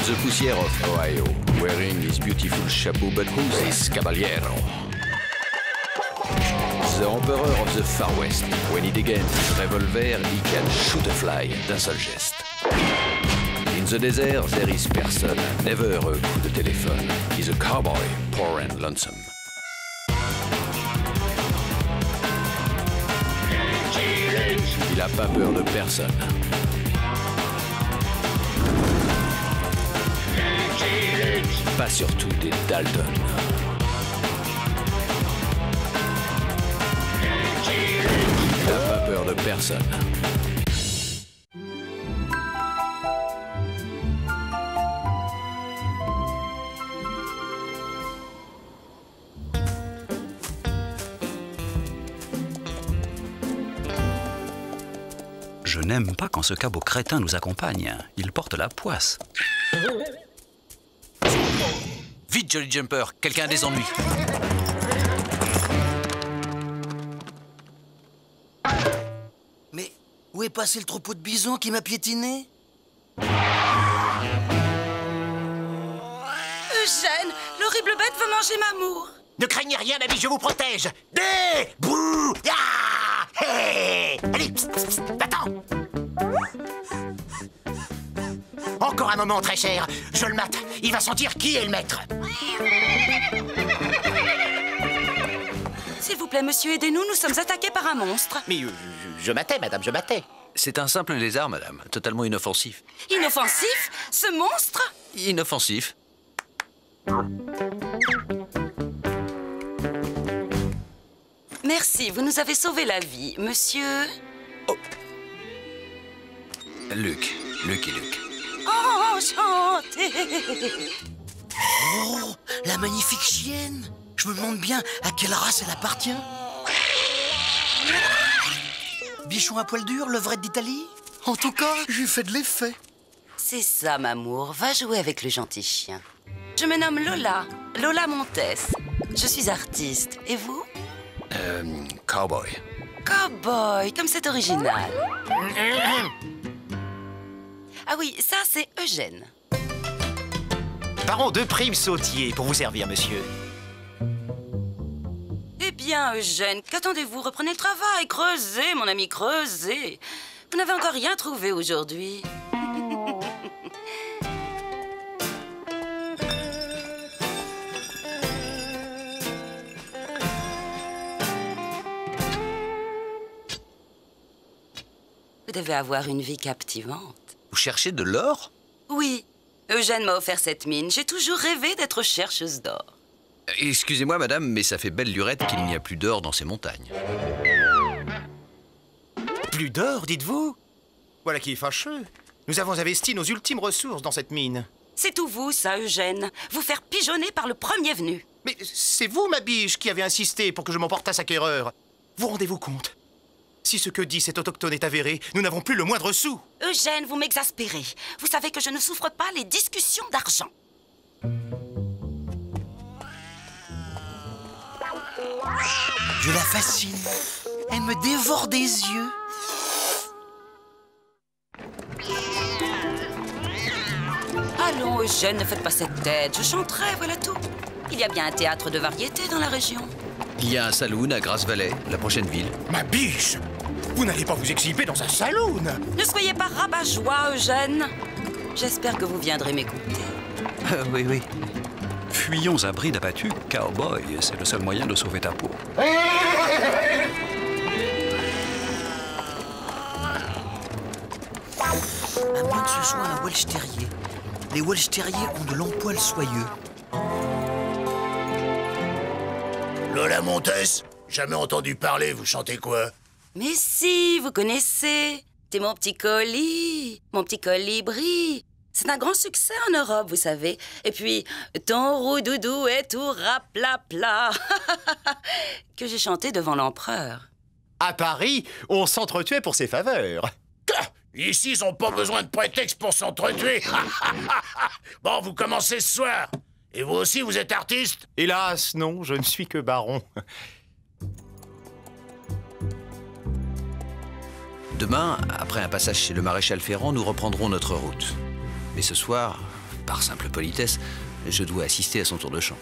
the poussière of Ohio, wearing his beautiful chapeau, but who's this caballero? The emperor of the Far West. When he degains his revolver, he can shoot a fly d'un seul geste. In the desert, there is person, never a coup de téléphone. He's a cowboy, poor and lonesome. Il a pas peur de personne. Pas surtout des Dalton. Il n'a pas peur de personne. Je n'aime pas quand ce cabot crétin nous accompagne. Il porte la poisse. Vite, Jolly Jumper, quelqu'un a des ennuis. Mais où est passé le troupeau de bisons qui m'a piétiné? Eugène, l'horrible bête veut manger Mamour. Ne craignez rien, ami, je vous protège. Dé bouh ah hey allez, psst, psst, psst, attends. Encore un moment, très cher. Je le mate. Il va sentir qui est le maître. S'il vous plaît, monsieur, aidez-nous. Nous sommes attaqués par un monstre. Mais je matais, madame, je matais. C'est un simple lézard, madame, totalement inoffensif. Inoffensif? Ce monstre? Inoffensif. Merci, vous nous avez sauvé la vie, monsieur... Oh. Luc et Luc. Enchanté. Oh, la magnifique chienne! Je me demande bien à quelle race elle appartient. Bichon à poil dur, levrette d'Italie? En tout cas, j'ai fait de l'effet. C'est ça, Mamour. Va jouer avec le gentil chien. Je me nomme Lola, Lola Montes. Je suis artiste. Et vous? Cowboy. Cowboy, comme c'est original. Ah oui, ça, c'est Eugène. Baron de Prime Sautier pour vous servir, monsieur. Eh bien, Eugène, qu'attendez-vous? Reprenez le travail. Creusez, mon ami, creusez. Vous n'avez encore rien trouvé aujourd'hui. Vous devez avoir une vie captivante. Vous cherchez de l'or? Oui, Eugène m'a offert cette mine. J'ai toujours rêvé d'être chercheuse d'or. Excusez-moi, madame, mais ça fait belle lurette qu'il n'y a plus d'or dans ces montagnes. Plus d'or, dites-vous? Voilà qui est fâcheux. Nous avons investi nos ultimes ressources dans cette mine. C'est tout vous, ça, Eugène. Vous faire pigeonner par le premier venu. Mais c'est vous, ma biche, qui avez insisté pour que je m'emporte à acquéreur. Vous rendez-vous compte? Si ce que dit cet autochtone est avéré, nous n'avons plus le moindre sou. Eugène, vous m'exaspérez. Vous savez que je ne souffre pas les discussions d'argent. Je la fascine. Elle me dévore des yeux. Allons, Eugène, ne faites pas cette tête. Je chanterai, voilà tout. Il y a bien un théâtre de variété dans la région. Il y a un saloon à Grass Valley, la prochaine ville. Ma biche! Vous n'allez pas vous exhiber dans un saloon! Ne soyez pas rabat-joie, Eugène. J'espère que vous viendrez m'écouter. Oui, oui. Fuyons à bride abattue, cowboy. C'est le seul moyen de sauver ta peau. À moins que ce soit un Welsh Terrier. Les Welsh Terriers ont de longs poils soyeux. Lola Montes? Jamais entendu parler, vous chantez quoi? Mais si, vous connaissez. C'est mon petit colis, mon petit colibri. C'est un grand succès en Europe, vous savez. Et puis, ton roux-doudou est tout raplapla que j'ai chanté devant l'empereur. À Paris, on s'entretuait pour ses faveurs. Ici, ils n'ont pas besoin de prétexte pour s'entretuer. Bon, vous commencez ce soir. Et vous aussi, vous êtes artiste? Hélas, non, je ne suis que baron. Demain, après un passage chez le maréchal Ferrand, nous reprendrons notre route. Mais ce soir, Par simple politesse, je dois assister à son tour de chant.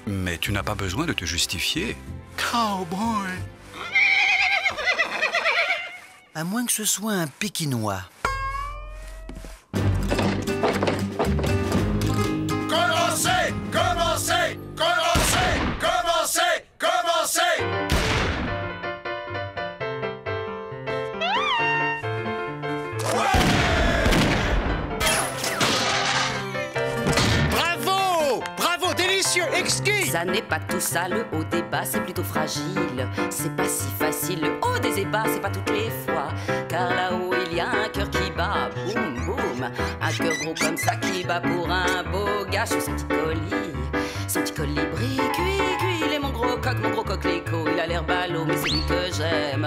Mais tu n'as pas besoin de te justifier. Cowboy! À moins que ce soit un Pékinois. Commencez! Commencez! Commencez! Commencez! Commencez! Bravo! Bravo, délicieux, exquis! Ça n'est pas tout ça, le haut des bas, c'est plutôt fragile. C'est pas si facile, le haut des ébats, c'est pas toutes les fois. Car là-haut, il y a un cœur qui bat, boum, boum. Un cœur gros comme ça qui bat pour un beau gars. Je suis son petit colibri, cuit, cuit. Il est mon gros coquelicot. Il a l'air ballot, mais c'est lui que j'aime.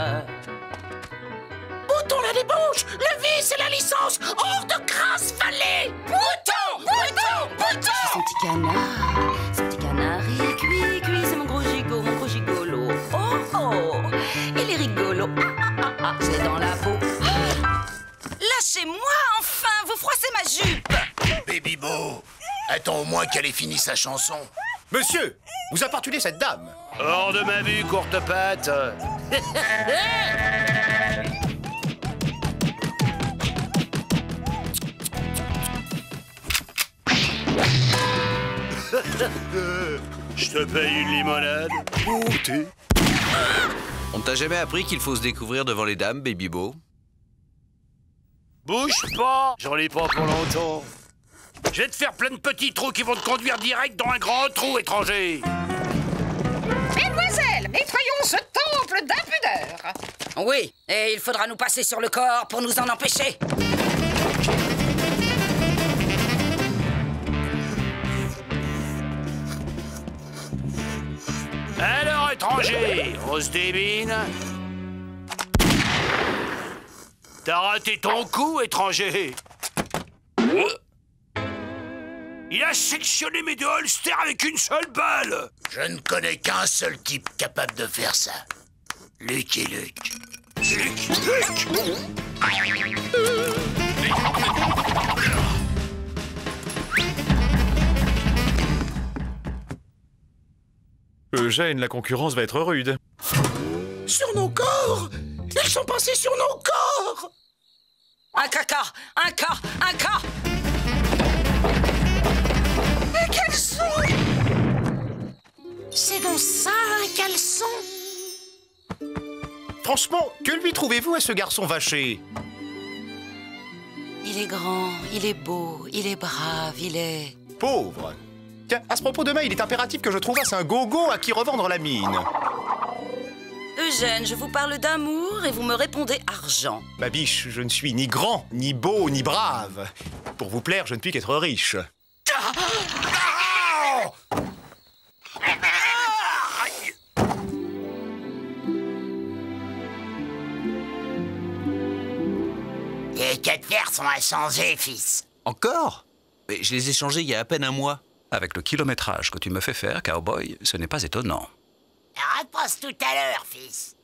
Bouton la débauche! Le vice et la licence! Hors de crasse vallée! Bouton! Bouton! Bouton! Son petit canari, cuit, cuit. C'est mon gros gigolo. Oh, oh, il est rigolo. C'est dans la peau. Lâchez-moi, enfin! Vous froissez ma jupe! Baby Beau, attends au moins qu'elle ait fini sa chanson. Monsieur, vous importunez cette dame. Hors de ma vue, courte patte. Je te paye une limonade. Oh, t'es... On t'a jamais appris qu'il faut se découvrir devant les dames, Baby Beau? Bouge pas, j'en ai pas pour longtemps. Je vais te faire plein de petits trous qui vont te conduire direct dans un grand trou, étranger. Mesdemoiselles, nettoyons ce temple d'impudeur. Oui, et il faudra nous passer sur le corps pour nous en empêcher. Alors, étranger, on se débine. T'as raté ton coup, étranger. Il a sectionné mes deux holsters avec une seule balle. Je ne connais qu'un seul type capable de faire ça. Lucky Luke. Luke. Eugène, la concurrence va être rude. Sur nos corps! Ils sont passés sur nos corps! Un caca. Un caleçon! C'est donc ça, un caleçon? Franchement, que lui trouvez-vous à ce garçon vaché? Il est grand, il est beau, il est brave, il est... Pauvre. Tiens, à ce propos, demain, il est impératif que je trouvasse un gogo à qui revendre la mine. Eugène, je vous parle d'amour et vous me répondez argent. Ma biche, je ne suis ni grand, ni beau, ni brave. Pour vous plaire, je ne puis qu'être riche. Les 4 fers sont inchangés, fils. Encore? Mais je les ai changés il y a à peine un mois. Avec le kilométrage que tu me fais faire, cowboy, ce n'est pas étonnant. Repasse tout à l'heure, fils.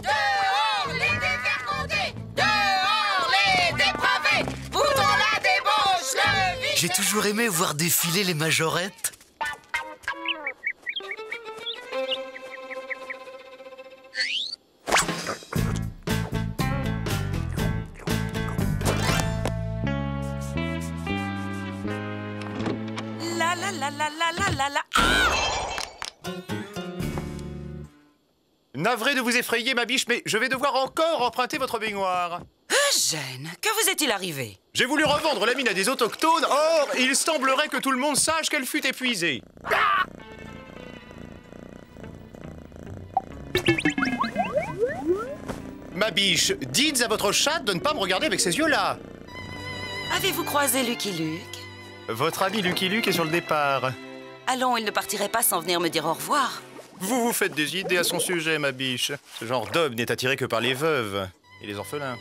Dehors les dévergondés! Dehors les dépravés! Bouton la débauche, le vice! J'ai toujours aimé voir défiler les majorettes. La. Navré de vous effrayer, ma biche, mais je vais devoir encore emprunter votre baignoire. Eugène, que vous est-il arrivé? J'ai voulu revendre la mine à des autochtones, or il semblerait que tout le monde sache qu'elle fut épuisée. Ma biche, dites à votre chatte de ne pas me regarder avec ces yeux-là. Avez-vous croisé Lucky Luke? Votre ami Lucky Luke est sur le départ. Allons, il ne partirait pas sans venir me dire au revoir. Vous vous faites des idées à son sujet, ma biche. Ce genre d'homme n'est attiré que par les veuves et les orphelins.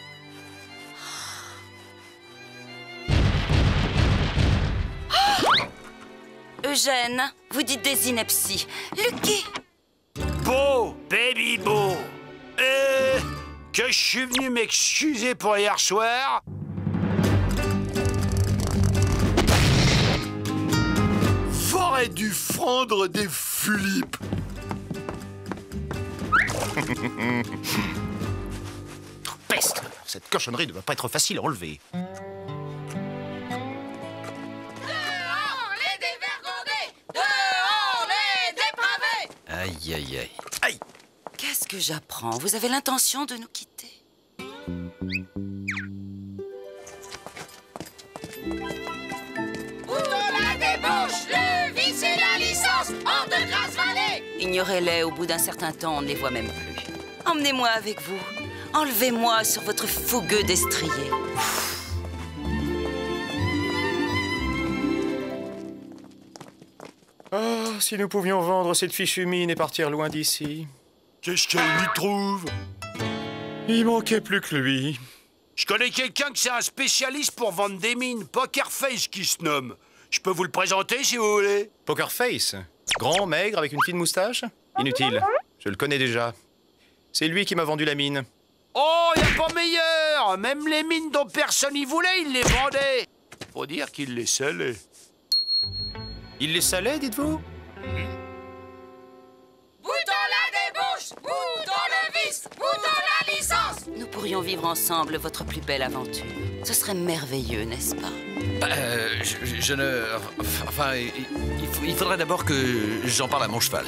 Eugène, vous dites des inepties. Lucky! Beau, baby beau. Que je suis venu m'excuser pour hier soir. J'aurais dû fendre des flips. Peste! Cette cochonnerie ne va pas être facile à enlever. Dehors les dévergondés! Dehors les dépravés! Aïe, aïe, aïe. Aïe! Qu'est-ce que j'apprends? Vous avez l'intention de nous quitter? Bouton la débauche, le vice et la licence, hors de Grasse-Vallée! Ignorez-les, au bout d'un certain temps, on ne les voit même plus. Emmenez-moi avec vous. Enlevez-moi sur votre fougueux destrier. Oh, si nous pouvions vendre cette fichue mine et partir loin d'ici. Qu'est-ce qu'elle lui trouve? Il manquait plus que lui. Je connais quelqu'un qui c'est un spécialiste pour vendre des mines, Pokerface qui se nomme. Je peux vous le présenter si vous voulez. Pokerface. Grand, maigre, avec une fine moustache? Inutile. Je le connais déjà. C'est lui qui m'a vendu la mine. Oh, y a pas meilleur. Même les mines dont personne n'y voulait, il les vendait. Faut dire qu'il les salait. Il les salait, dites-vous? Bouton la débauche, bouton le vice, bouton la licence! Nous pourrions vivre ensemble votre plus belle aventure. Ce serait merveilleux, n'est-ce pas? Je ne... Enfin, il faudrait d'abord que j'en parle à mon cheval.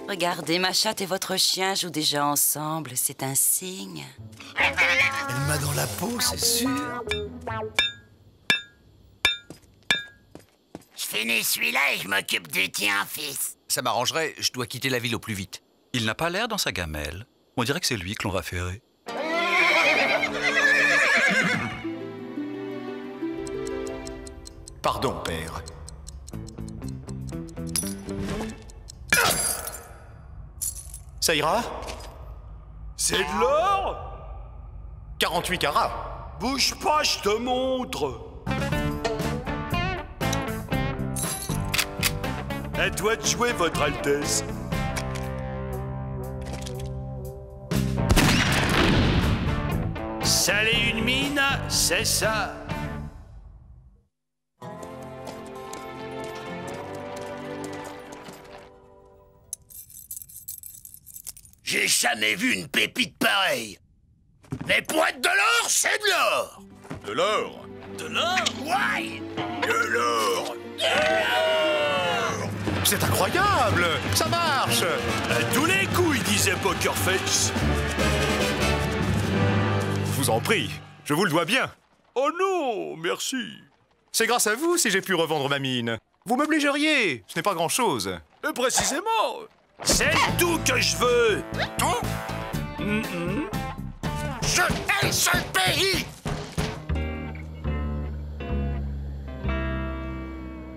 Regardez, ma chatte et votre chien jouent déjà ensemble. C'est un signe. Elle m'a dans la peau, c'est sûr. Je finis celui-là et je m'occupe du tien, fils. Ça m'arrangerait, je dois quitter la ville au plus vite. Il n'a pas l'air dans sa gamelle. On dirait que c'est lui que l'on va ferrer. Pardon, père. Ça ira? C'est de l'or? 48 carats. Bouge pas, je te montre. À toi de jouer, votre Altesse. Saler une mine, c'est ça. J'ai jamais vu une pépite pareille. Les pointes de l'or, c'est de l'or. De l'or? De l'or? Ouais. De l'or. De l'or. C'est incroyable! Ça marche! À tous les coups, il disait Pokerface. Je vous en prie, je vous le dois bien. Oh non, merci. C'est grâce à vous si j'ai pu revendre ma mine. Vous m'obligeriez, ce n'est pas grand-chose. Et précisément, c'est tout que je veux. Je hais ce pays.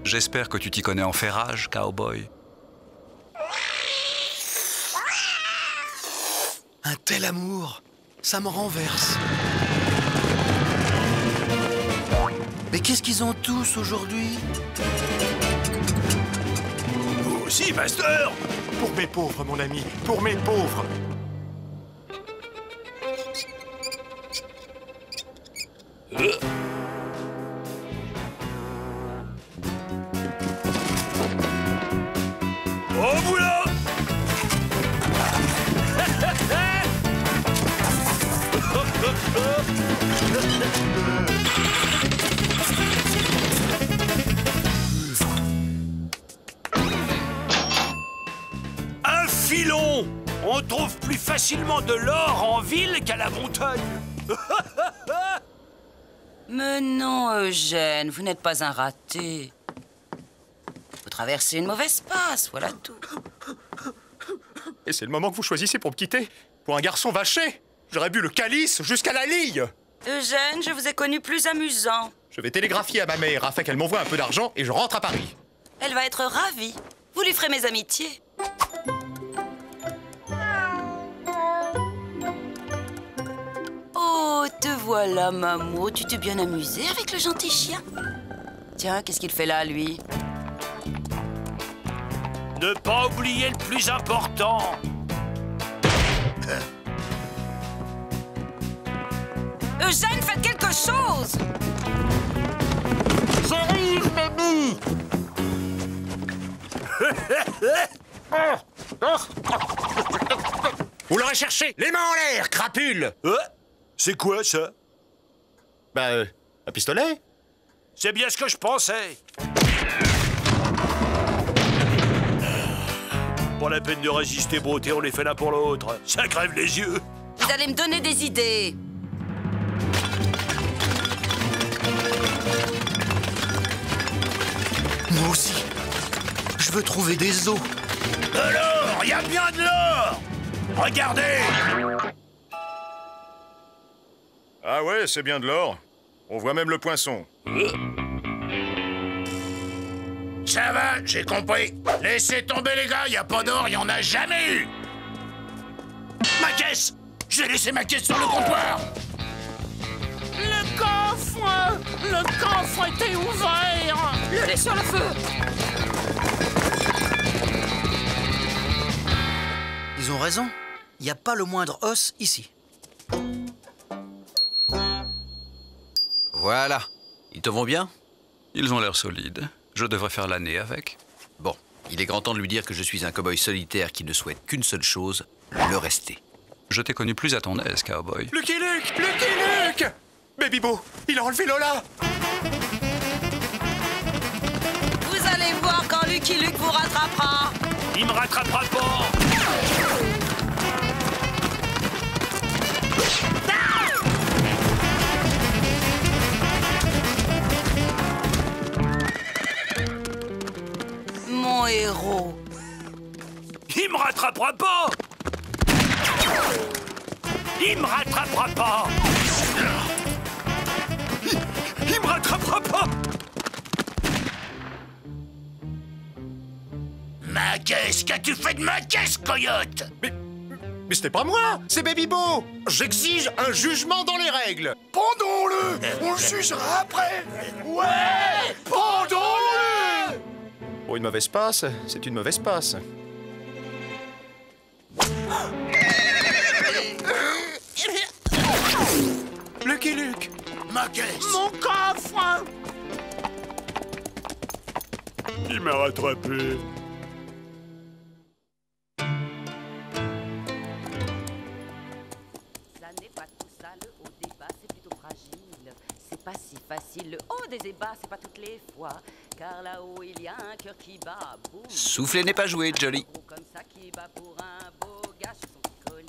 J'espère que tu t'y connais en ferrage, cowboy. Un tel amour, ça me renverse. Mais qu'est-ce qu'ils ont tous aujourd'hui? Vous aussi, Master. Pour mes pauvres, mon ami, pour mes pauvres. Au boulot. Un filon. On trouve plus facilement de l'or en ville qu'à la montagne. Mais non, Eugène, vous n'êtes pas un raté. Vous traversez une mauvaise passe, voilà tout. Et c'est le moment que vous choisissez pour me quitter. Pour un garçon vaché, j'aurais bu le calice jusqu'à la Lille. Eugène, je vous ai connu plus amusant. Je vais télégraphier à ma mère afin qu'elle m'envoie un peu d'argent et je rentre à Paris. Elle va être ravie. Vous lui ferez mes amitiés. Oh, te voilà, Mamo. Tu t'es bien amusé avec le gentil chien. Tiens, qu'est-ce qu'il fait là, lui? Ne pas oublier le plus important. Eugène, faites quelque chose! J'arrive, mamie. Vous l'aurez cherché, les mains en l'air, crapule. C'est quoi, ça? Bah, un pistolet. C'est bien ce que je pensais. Pas la peine de résister, beauté, on les fait l'un pour l'autre. Ça crève les yeux. Vous allez me donner des idées. Moi aussi. Je veux trouver des os. De l'or, il y a bien de l'or. Regardez. Ah ouais, c'est bien de l'or. On voit même le poinçon. Ça va, j'ai compris. Laissez tomber les gars, y a pas d'or, y en a jamais eu. Ma caisse. J'ai laissé ma caisse sur le comptoir. Le coffre était ouvert. Le laisse sur le feu. Ils ont raison. Il n'y a pas le moindre os ici. Voilà. Ils te vont bien? Ils ont l'air solides. Je devrais faire l'année avec. Bon, il est grand temps de lui dire que je suis un cow-boy solitaire qui ne souhaite qu'une seule chose, le rester. Je t'ai connu plus à ton aise, cowboy. Lucky Luke! Lucky Luke! Baby Bo, il a enlevé Lola! Vous allez voir quand Lucky Luke vous rattrapera. Il me rattrapera pas. Mon héros. Il me rattrapera pas. Il me rattrapera pas. Il me rattrapera pas. Ma caisse, qu'as-tu fait de ma caisse, coyote? Mais c'était pas moi, c'est Baby Bo! J'exige un jugement dans les règles! Pendons-le. On le jugera après. Ouais, pendons-le. Pour une mauvaise passe, c'est une mauvaise passe. Lucky Luke! Ma caisse. Mon coffre. Il m'a rattrapé. Ça n'est pas tout ça, le haut des bas, c'est plutôt fragile. C'est pas si facile, le haut des ébats, c'est pas toutes les fois. Car là-haut, il y a un cœur qui bat, boum. Souffler n'est pas joué, Jolly. Comme ça qui bat pour un beau gars sur son petit colis.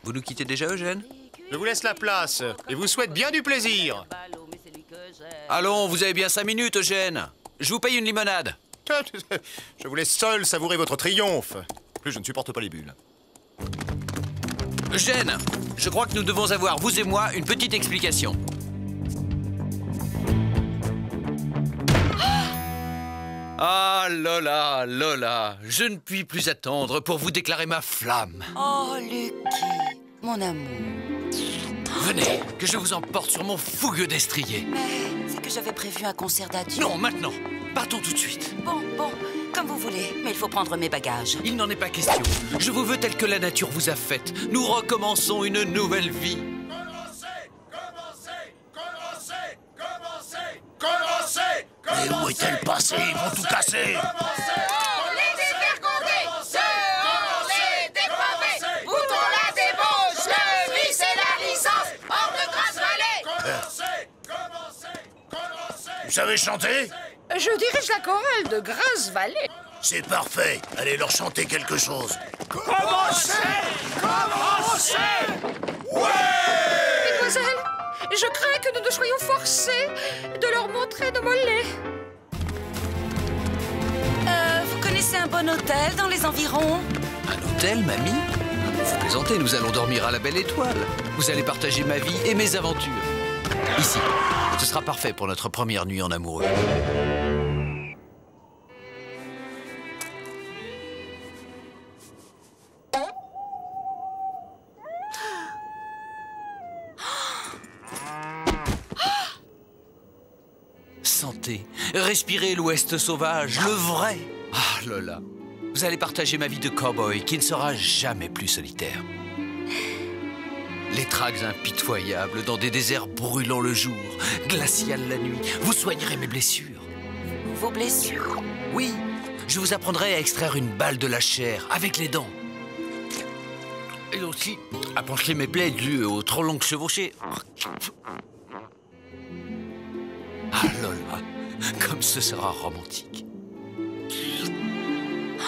Vous nous quittez déjà, Eugène? Je vous laisse la place et vous souhaite bien du plaisir. Ballot, mais c'est lui que j'aime. Allons, vous avez bien 5 minutes, Eugène. Je vous paye une limonade. Je vous laisse seul savourer votre triomphe. En plus, je ne supporte pas les bulles. Eugène, je crois que nous devons avoir, vous et moi, une petite explication. Ah, Lola, Lola, je ne puis plus attendre pour vous déclarer ma flamme. Oh, Lucky, mon amour. Venez, que je vous emporte sur mon fougueux destrier. Mais c'est que j'avais prévu un concert d'adieu. Non, maintenant. Partons tout de suite. Bon, comme vous voulez, mais il faut prendre mes bagages. Il n'en est pas question. Je vous veux tel que la nature vous a faite. Nous recommençons une nouvelle vie. Commencez. Mais où est-elle passée? Ils vont tout casser. Dehors les dévergondés. Dehors les dépravés. Boutons la débauche, le vice et la licence. Hors de Grasse-Vallée. Vous savez chanter? Je dirige la chorale de Grasse-Vallée. C'est parfait. Allez leur chanter quelque chose. Mademoiselle, je crains que nous ne soyons forcés de leur montrer nos mollets. Vous connaissez un bon hôtel dans les environs? Un hôtel, mamie? Vous plaisantez, nous allons dormir à la Belle Étoile. Vous allez partager ma vie et mes aventures. Ici, ce sera parfait pour notre première nuit en amoureux. Sentez, respirez l'Ouest sauvage, le vrai. Ah, Lola, vous allez partager ma vie de cow-boy qui ne sera jamais plus solitaire. Les traques impitoyables dans des déserts brûlants le jour, glaciales la nuit. Vous soignerez mes blessures. Vos blessures? Oui, je vous apprendrai à extraire une balle de la chair avec les dents. Et aussi à pancher mes plaies dues aux trop longues chevauchées. Ah Lola, comme ce sera romantique.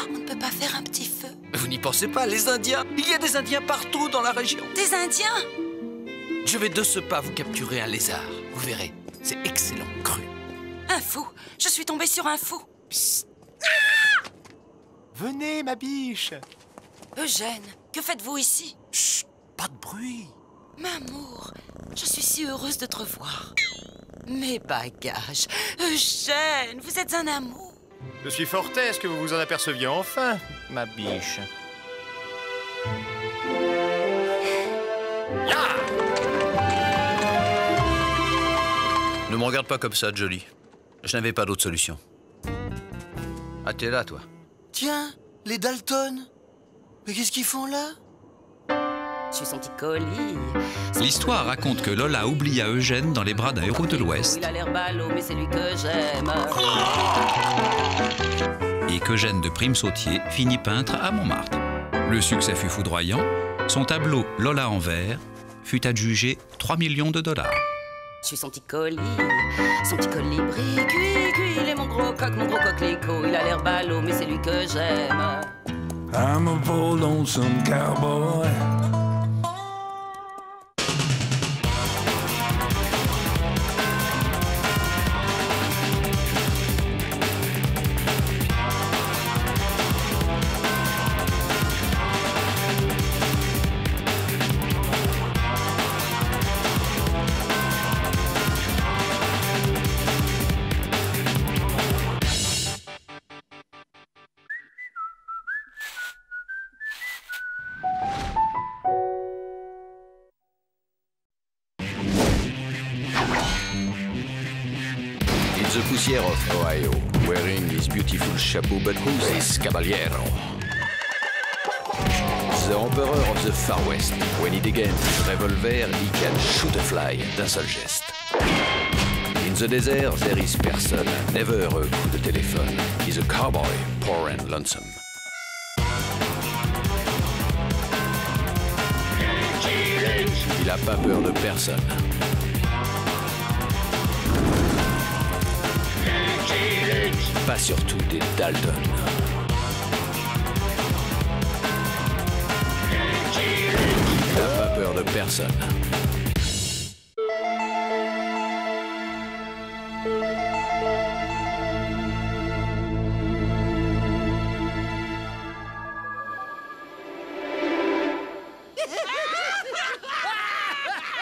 On ne peut pas faire un petit feu? Vous n'y pensez pas, les Indiens. Il y a des Indiens partout dans la région. Des Indiens? Je vais de ce pas vous capturer un lézard. Vous verrez, c'est excellent, cru. Un fou. Je suis tombée sur un fou. Psst. Venez, ma biche. Eugène, que faites-vous ici? Chut, pas de bruit. M'amour, je suis si heureuse de te revoir. Mes bagages. Eugène, vous êtes un amour. Je suis fort aise que vous vous en aperceviez enfin, ma biche. Là! Ne me regarde pas comme ça, Jolie. Je n'avais pas d'autre solution. Ah, t'es là, toi. Tiens, les Dalton. Mais qu'est-ce qu'ils font là? Je suis son petit colis. L'histoire raconte que Lola oublia Eugène dans les bras d'un héros de l'Ouest. Il a l'air ballot, mais c'est lui que j'aime. Et qu'Eugène de Prime-Sautier finit peintre à Montmartre. Le succès fut foudroyant. Son tableau Lola en verre fut adjugé 3 millions de $. Je suis son petit colis colibri. Cuit, il est mon gros coquelicot. Il a l'air ballot, mais c'est lui que j'aime. I'm a poor lonesome cowboy. The poussière of Ohio, wearing his beautiful chapeau, but who's this caballero? The emperor of the Far West. When he degains his revolver, he can shoot a fly d'un seul geste. In the desert, there is person, never a coup de téléphone. He's a cowboy, poor and lonesome. Il n'a pas peur de personne. Pas surtout des Dalton. Il n'a pas peur de personne.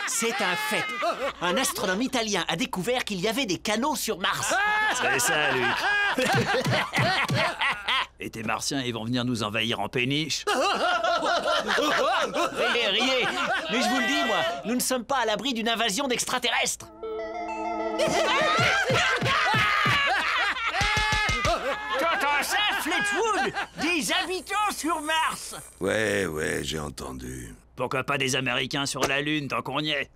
C'est un fait. Un astronome italien a découvert qu'il y avait des canaux sur Mars. C'est ça, Luc. Et tes martiens, ils vont venir nous envahir en péniche. Riez, riez. Mais je vous le dis, moi, nous ne sommes pas à l'abri d'une invasion d'extraterrestres. T'entends ça, Fleetwood? Des habitants sur Mars. Ouais, j'ai entendu. Pourquoi pas des Américains sur la Lune tant qu'on y est?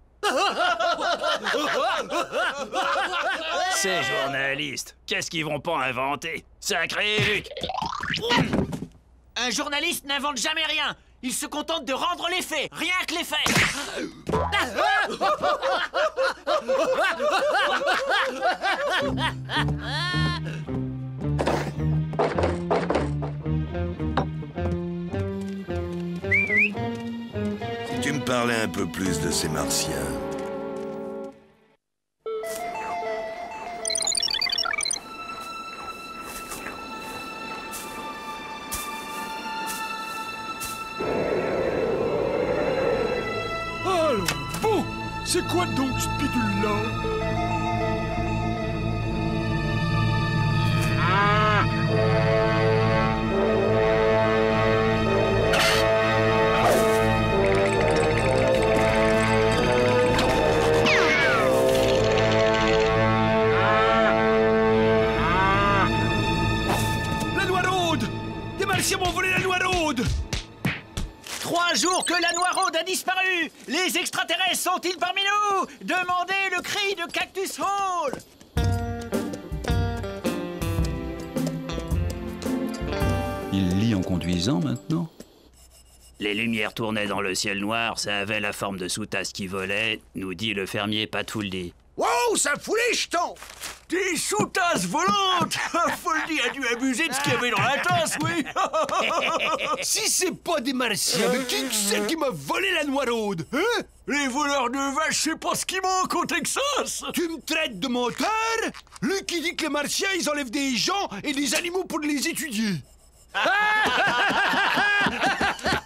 Ces journalistes, qu'est-ce qu'ils vont pas inventer? Sacré Luc! Un journaliste n'invente jamais rien. Il se contente de rendre les faits, rien que les faits. Si tu me parlais un peu plus de ces martiens. Alors, bon, c'est quoi donc ce bidule-là? La Noiraude! Les Martiens m'ont volé la Noiraude! 3 jours que la Noiraude a disparu? Les extraterrestres sont-ils parmi nous? Demandez le cri de Cactus Hall! Il lit en conduisant maintenant? Les lumières tournaient dans le ciel noir, ça avait la forme de sous-tasse qui volait, nous dit le fermier Patfouldi. Wow, ça fout les jetons! Des sous-tasses volantes! Foldy a dû abuser de ce qu'il y avait dans la tasse, oui! Si c'est pas des martiens, mais qui c'est qui m'a volé la noiraude? Hein? Les voleurs de vaches, c'est pas ce qui manque au Texas! Tu me traites de menteur? Lui qui dit que les martiens, ils enlèvent des gens et des animaux pour les étudier.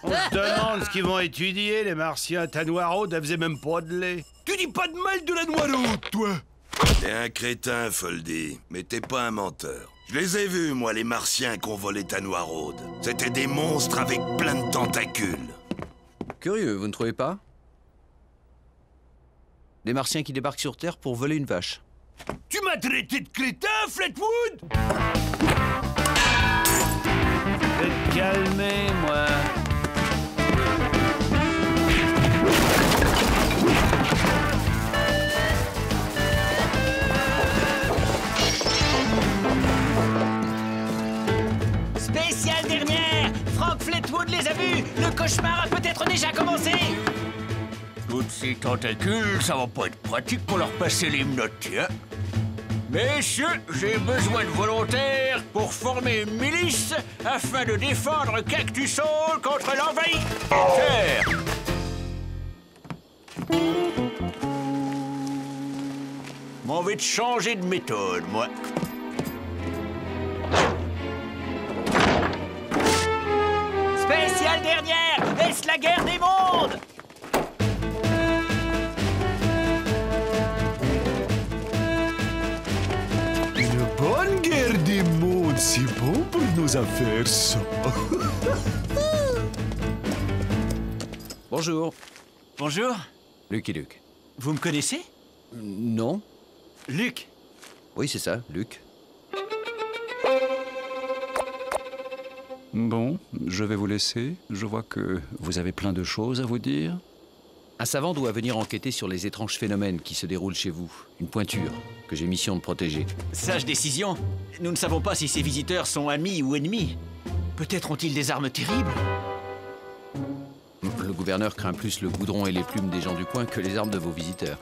On se demande ce qu'ils vont étudier, les martiens. Ta noiraude, elle faisait même pas de lait. Tu dis pas de mal de la noiraude, toi? T'es un crétin, Foldy, mais t'es pas un menteur. Je les ai vus, moi, les martiens qui ont volé ta noiraude. C'était des monstres avec plein de tentacules. Curieux, vous ne trouvez pas? Des martiens qui débarquent sur Terre pour voler une vache. Tu m'as traité de crétin, Flatwood? Je vais te calmer, moi. Spéciale dernière! Frank Fleetwood les a vus! Le cauchemar a peut-être déjà commencé! Toutes ces tentacules, ça va pas être pratique pour leur passer les menottes, tiens. Messieurs, j'ai besoin de volontaires pour former une milice afin de défendre Cactus Hall contre l'envahisseur. M'en vais te changer de méthode, moi. Spéciale dernière! Est-ce la guerre des mondes? Une bonne guerre des mondes, c'est bon pour nos affaires, ça. Bonjour. Bonjour. Luc et Luc. Vous me connaissez? Non. Luc. Oui, c'est ça, Luc. Bon, je vais vous laisser. Je vois que vous avez plein de choses à vous dire. Un savant doit venir enquêter sur les étranges phénomènes qui se déroulent chez vous. Une pointure que j'ai mission de protéger. Sage décision. Nous ne savons pas si ces visiteurs sont amis ou ennemis. Peut-être ont-ils des armes terribles? Le gouverneur craint plus le goudron et les plumes des gens du coin que les armes de vos visiteurs.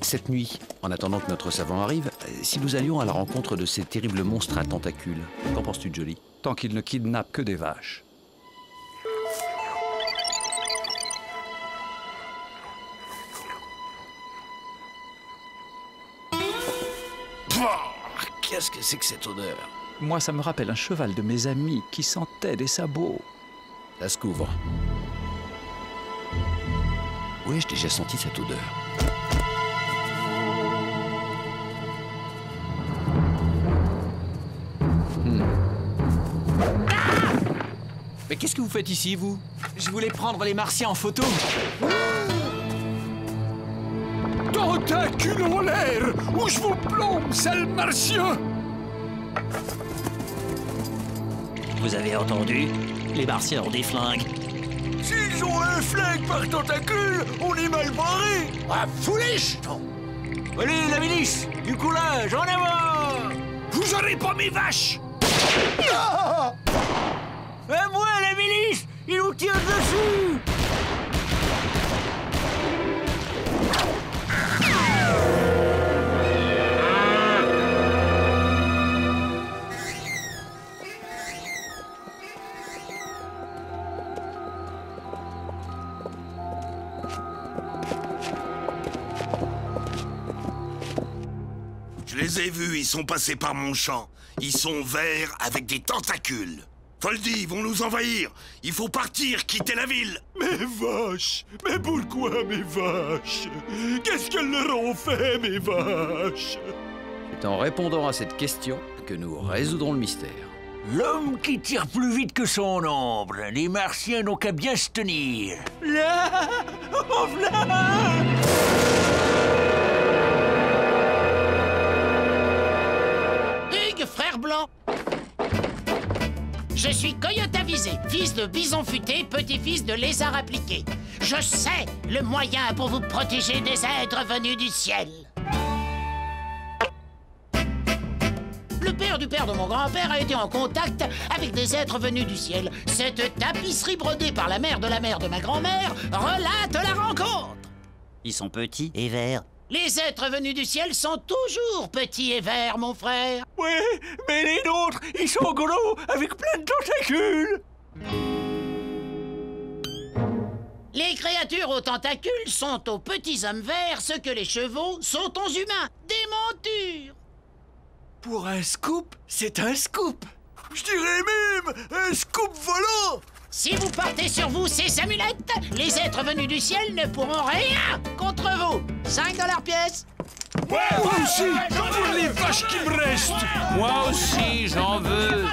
Cette nuit, en attendant que notre savant arrive, si nous allions à la rencontre de ces terribles monstres à tentacules, qu'en penses-tu, Jolie? Tant qu'il ne kidnappe que des vaches. Qu'est-ce que c'est que cette odeur? Moi, ça me rappelle un cheval de mes amis qui sentait des sabots. Ça se couvre. Où ai-je déjà senti cette odeur? Mais qu'est-ce que vous faites ici, vous? Je voulais prendre les martiens en photo. Tentacules en l'air! Où je vous plombe, sale martien! Vous avez entendu? Les martiens ont des flingues. S'ils ont un flingue par tentacule, on est mal barré. Ah, fous les jetons! Allez, la milice! Du courage, en avant! Vous aurez pas mes vaches! Ah! À moi, la milice! Ils nous tirent dessus! Je les ai vus, ils sont passés par mon champ. Ils sont verts avec des tentacules. Foldy, ils vont nous envahir. Il faut partir, quitter la ville. Mes vaches! Mais pourquoi mes vaches? Qu'est-ce qu'elles leur ont fait, mes vaches? C'est en répondant à cette question que nous résoudrons le mystère. L'homme qui tire plus vite que son ombre. Les martiens n'ont qu'à bien se tenir. Là! Oh, là! Frère Blanc! Je suis Coyote avisé, fils de bison futé, petit-fils de lézard appliqué. Je sais le moyen pour vous protéger des êtres venus du ciel. Le père du père de mon grand-père a été en contact avec des êtres venus du ciel. Cette tapisserie brodée par la mère de ma grand-mère relate la rencontre. Ils sont petits et verts. Les êtres venus du ciel sont toujours petits et verts, mon frère. Ouais, mais les nôtres, ils sont gros, avec plein de tentacules. Les créatures aux tentacules sont aux petits hommes verts ce que les chevaux sont aux humains. Des montures. Pour un scoop, c'est un scoop. Je dirais même un scoop volant. Si vous portez sur vous ces amulettes, les êtres venus du ciel ne pourront rien contre vous. 5 $ pièce. Ouais, moi aussi, pour les vaches qui me restent. Moi aussi, j'en veux.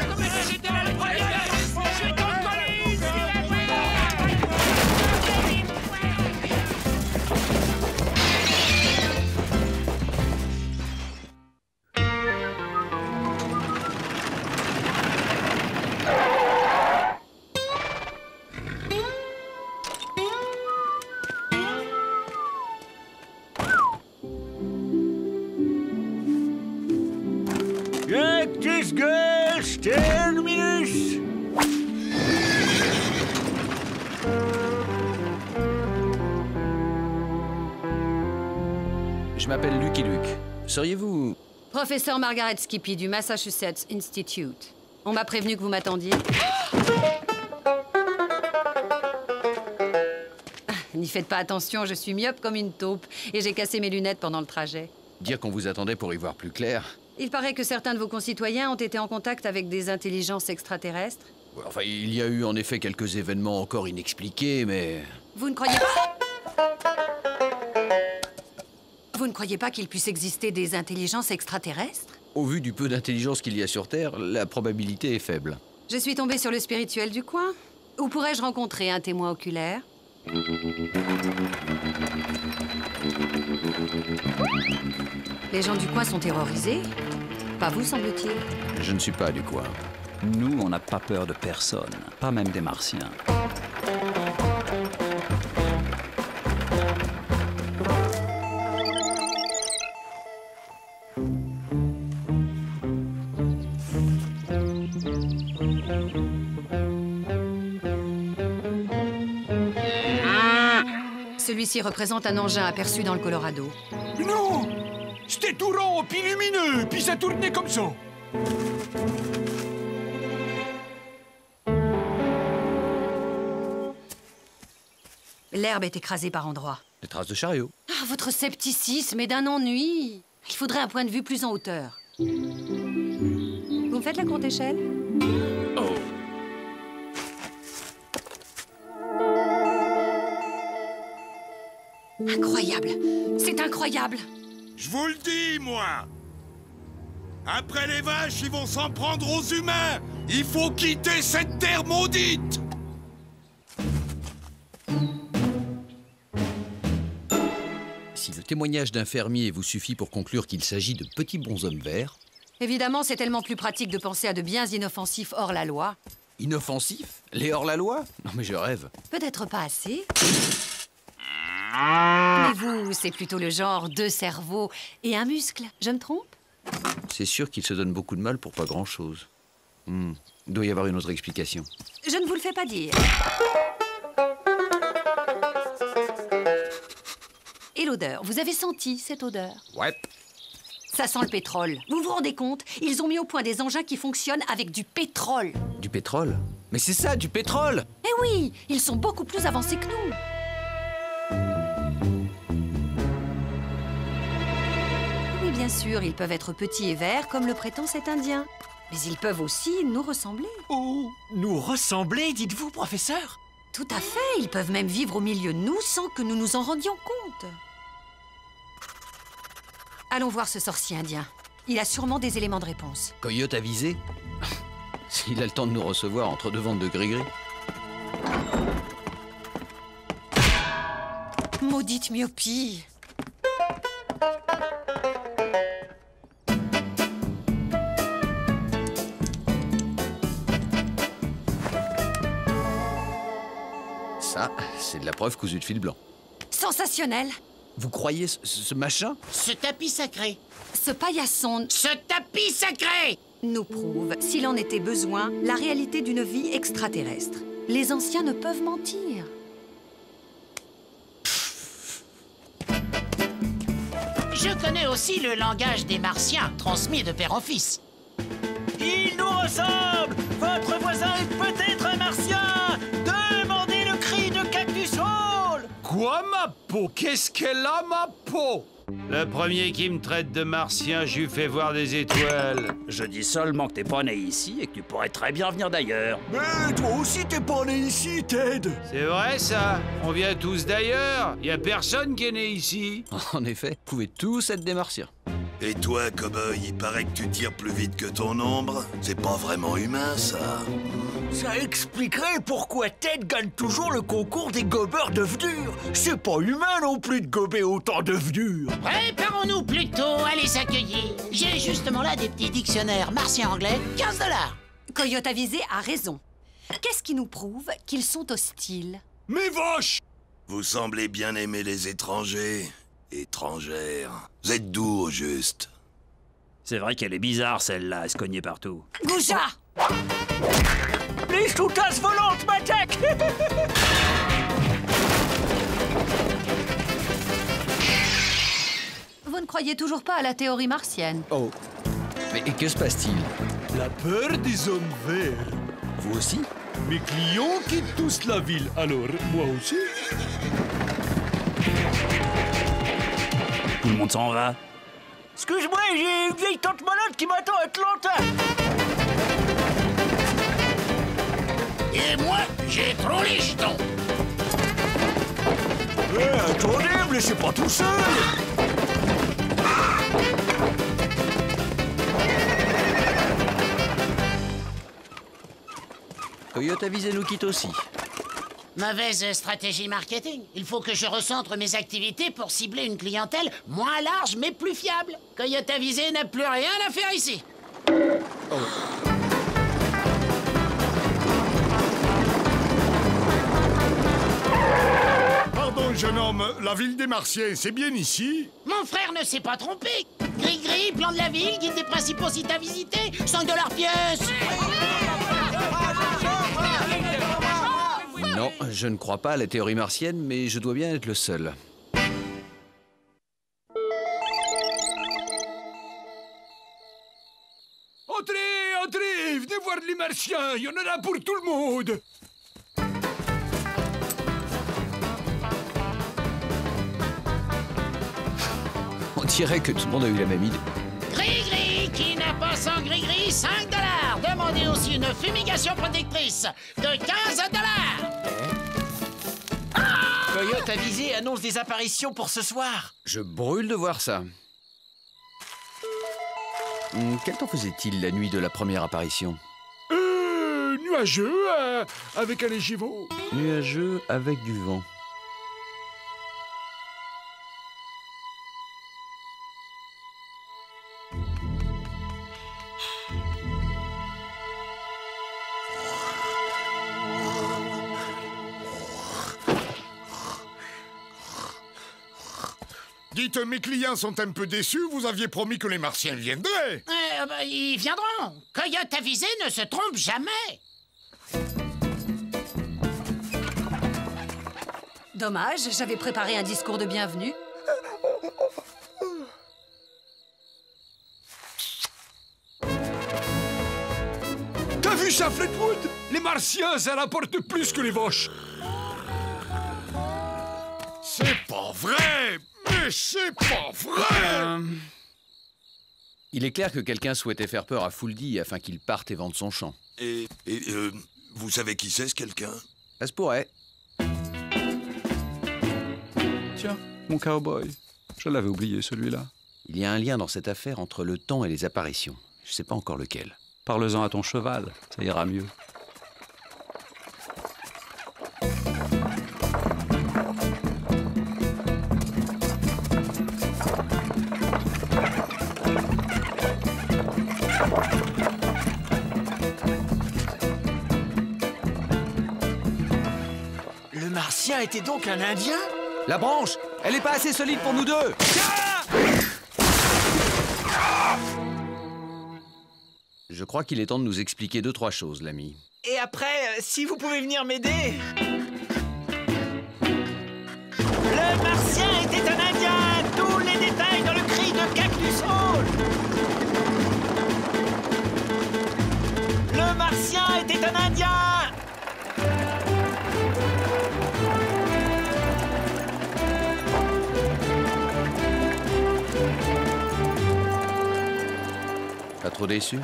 Jactus Gush Terminus. Je m'appelle Lucky Luke. Seriez-vous... Professeur Margaret Skippy du Massachusetts Institute. On m'a prévenu que vous m'attendiez. N'y faites pas attention, je suis myope comme une taupe et j'ai cassé mes lunettes pendant le trajet. Dire qu'on vous attendait pour y voir plus clair. Il paraît que certains de vos concitoyens ont été en contact avec des intelligences extraterrestres. Enfin, il y a eu en effet quelques événements encore inexpliqués, mais... Vous ne croyez pas... Vous ne croyez pas qu'il puisse exister des intelligences extraterrestres? Au vu du peu d'intelligence qu'il y a sur Terre, la probabilité est faible. Je suis tombée sur le spirituel du coin. Où pourrais-je rencontrer un témoin oculaire? Les gens du coin sont terrorisés. Pas vous, semble-t-il. Je ne suis pas du coin. Nous, on n'a pas peur de personne, pas même des Martiens. Celui-ci représente un engin aperçu dans le Colorado. Non! C'était tout rond, puis lumineux, puis ça tournait comme ça. L'herbe est écrasée par endroits. Des traces de chariot. Ah, votre scepticisme est d'un ennui. Il faudrait un point de vue plus en hauteur. Vous me faites la courte échelle? Oh. Incroyable! C'est incroyable! Je vous le dis, moi! Après les vaches, ils vont s'en prendre aux humains! Il faut quitter cette terre maudite! Si le témoignage d'un fermier vous suffit pour conclure qu'il s'agit de petits bonshommes verts... Évidemment, c'est tellement plus pratique de penser à de biens inoffensifs hors la loi. Inoffensifs? Les hors-la-loi? Non mais je rêve. Peut-être pas assez. Mais vous, c'est plutôt le genre 2 cerveaux et un muscle. Je me trompe? C'est sûr qu'il se donne beaucoup de mal pour pas grand-chose. Il doit y avoir une autre explication. Je ne vous le fais pas dire. Et l'odeur? Vous avez senti cette odeur? Ouais. Ça sent le pétrole. Vous vous rendez compte? Ils ont mis au point des engins qui fonctionnent avec du pétrole. Du pétrole? Mais c'est ça, du pétrole! Eh oui, ils sont beaucoup plus avancés que nous. Oui, bien sûr, ils peuvent être petits et verts, comme le prétend cet Indien. Mais ils peuvent aussi nous ressembler. Oh, nous ressembler, dites-vous, professeur? Tout à fait, ils peuvent même vivre au milieu de nous sans que nous nous en rendions compte. Allons voir ce sorcier indien. Il a sûrement des éléments de réponse. Coyote avisé? S'il a le temps de nous recevoir entre deux ventes de gris-gris. Maudite myopie! C'est de la preuve cousue de fil blanc. Sensationnel. Vous croyez ce machin? Ce tapis sacré. Ce paillasson... Ce tapis sacré nous prouve, s'il en était besoin, la réalité d'une vie extraterrestre. Les anciens ne peuvent mentir. Je connais aussi le langage des martiens, transmis de père en fils. Il nous ressemble! Votre voisin est peut-être un martien! Demandez le cri de Cactus Hall! Quoi, ma peau? Qu'est-ce qu'elle a, ma peau? Le premier qui me traite de martien, je lui fais voir des étoiles. Je dis seulement que t'es pas né ici et que tu pourrais très bien venir d'ailleurs. Mais toi aussi t'es pas né ici, Ted. C'est vrai, ça. On vient tous d'ailleurs. Y a personne qui est né ici. En effet, vous pouvez tous être des martiens. Et toi, cow-boy, il paraît que tu tires plus vite que ton ombre. C'est pas vraiment humain, ça. Ça expliquerait pourquoi Ted gagne toujours le concours des gobeurs d'œufs durs. C'est pas humain non plus de gober autant d'œufs durs. Préparons-nous plutôt à les accueillir. J'ai justement là des petits dictionnaires martien-anglais, 15 $. Coyote Avisé a raison. Qu'est-ce qui nous prouve qu'ils sont hostiles? Mais vache! Vous semblez bien aimer les étrangers. Étrangères. Vous êtes doux, au juste. C'est vrai qu'elle est bizarre, celle-là, à se cogner partout. Gouja! Les choutasses volantes m'attaquent! Vous ne croyez toujours pas à la théorie martienne? Oh. Mais que se passe-t-il? La peur des hommes verts. Vous aussi? Mes clients quittent tous la ville, alors moi aussi. Tout le monde s'en va. Excuse-moi, j'ai une vieille tante malade qui m'attend à Atlanta. Et moi, j'ai trop les jetons. Attendez, me laissez pas tout seul. Coyote Avisé nous quitte aussi. Mauvaise stratégie marketing. Il faut que je recentre mes activités pour cibler une clientèle moins large mais plus fiable. Coyote Avisé n'a plus rien à faire ici. Pardon, jeune homme, la ville des Martiens, c'est bien ici? Mon frère ne s'est pas trompé. Gris-gris, plan de la ville, guide des principaux sites à visiter, 5 $ pièce. Non, je ne crois pas à la théorie martienne, mais je dois bien être le seul. Entrez, entrez, venez voir les Martiens, il y en aura pour tout le monde. On dirait que tout le monde a eu la même idée. Gris-gris, qui n'a pas sans gris-gris, 5 $. Demandez aussi une fumigation protectrice de 15 $. Coyote Avisé annonce des apparitions pour ce soir. Je brûle de voir ça. Quel temps faisait-il la nuit de la première apparition? Nuageux, avec un léger vent. Nuageux avec du vent. Dites, mes clients sont un peu déçus, vous aviez promis que les Martiens viendraient. Ils viendront. Coyote Avisé ne se trompe jamais. Dommage, j'avais préparé un discours de bienvenue. T'as vu ça, Fleetwood? Les Martiens, ça rapporte plus que les vaches. C'est pas vrai! Mais c'est pas vrai! Il est clair que quelqu'un souhaitait faire peur à Fuldy afin qu'il parte et vende son champ. Et vous savez qui c'est, ce quelqu'un? Ça se pourrait. Tiens, mon cowboy. Je l'avais oublié, celui-là. Il y a un lien dans cette affaire entre le temps et les apparitions. Je sais pas encore lequel. Parle-en à ton cheval, ça ira mieux. Le Martien était donc un Indien? La branche, elle est pas assez solide pour nous deux. Je crois qu'il est temps de nous expliquer 2-3 choses, l'ami. Et après, si vous pouvez venir m'aider... Le Martien était un Indien! Tous les détails dans le cri de Cactus Hall! Le Martien était un Indien! Pas trop déçu?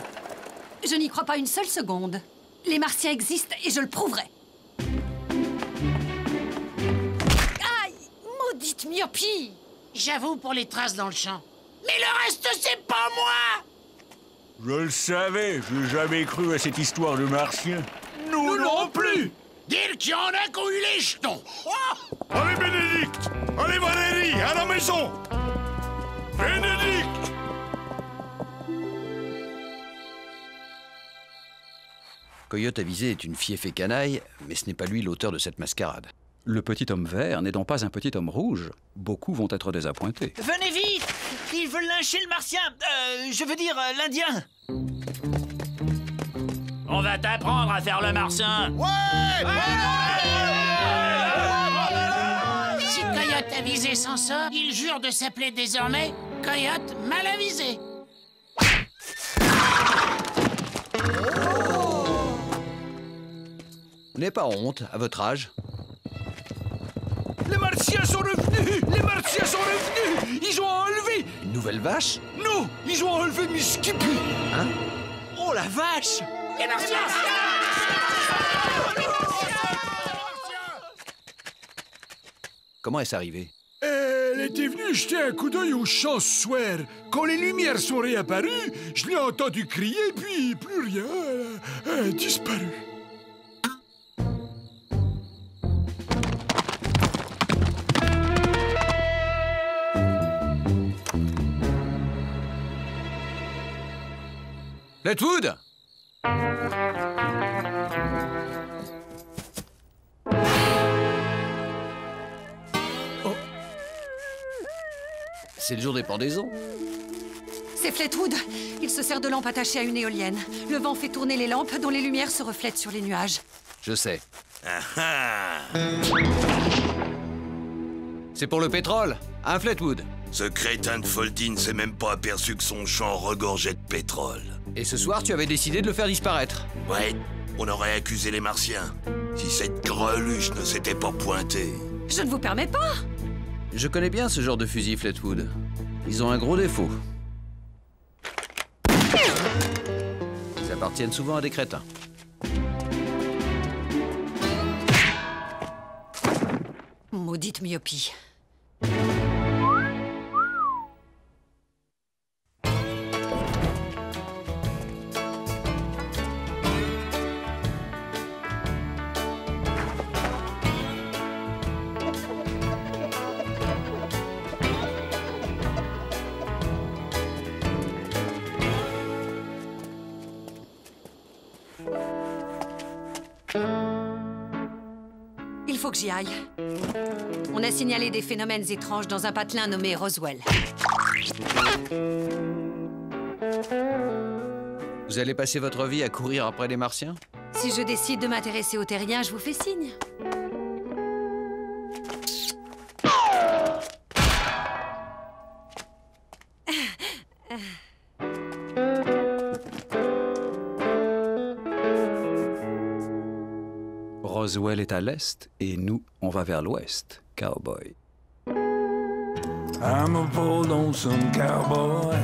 Je n'y crois pas une seule seconde. Les Martiens existent et je le prouverai. Aïe! Maudite myopie! J'avoue pour les traces dans le champ. Mais le reste, c'est pas moi! Je le savais, je n'ai jamais cru à cette histoire de Martien. Nous non plus! Dire qu'il y en a qui ont eu les jetons! Allez, Bénédicte! Allez, Valérie, à la maison! Bénédicte! Coyote Avisé est une fiefée canaille, mais ce n'est pas lui l'auteur de cette mascarade. Le petit homme vert n'est donc pas un petit homme rouge. Beaucoup vont être désappointés. Venez vite! Ils veulent lyncher le Martien! Je veux dire, l'Indien! On va t'apprendre à faire le Martien! Si Coyote Avisé s'en sort, il jure de s'appeler désormais Coyote Malavisé. N'ayez pas honte, à votre âge. Les Martiens sont revenus! Les Martiens sont revenus! Ils ont enlevé... Une nouvelle vache? Non! Ils ont enlevé mes Skippy! Hein? Oh la vache! Les Martiens! Comment est-ce arrivé? Elle était venue jeter un coup d'œil au champ ce soir. Quand les lumières sont réapparues, je l'ai entendu crier, puis plus rien. Elle a disparu. Fleetwood! Oh. C'est le jour des pendaisons. C'est Fleetwood. Il se sert de lampes attachées à une éolienne. Le vent fait tourner les lampes dont les lumières se reflètent sur les nuages. Je sais. Ah. C'est pour le pétrole, hein, Fleetwood? Ce crétin de Foldin s'est même pas aperçu que son champ regorgeait de pétrole. Et ce soir, tu avais décidé de le faire disparaître. Ouais, on aurait accusé les Martiens. Si cette greluche ne s'était pas pointée. Je ne vous permets pas! Je connais bien ce genre de fusil, Fleetwood. Ils ont un gros défaut. Ils appartiennent souvent à des crétins. Maudite myopie. Il faut que j'y aille. On a signalé des phénomènes étranges dans un patelin nommé Roswell. Vous allez passer votre vie à courir après les Martiens? Si je décide de m'intéresser aux terriens, je vous fais signe. Roswell est à l'est et nous, on va vers l'ouest, cowboy. I'm a poor lonesome cowboy.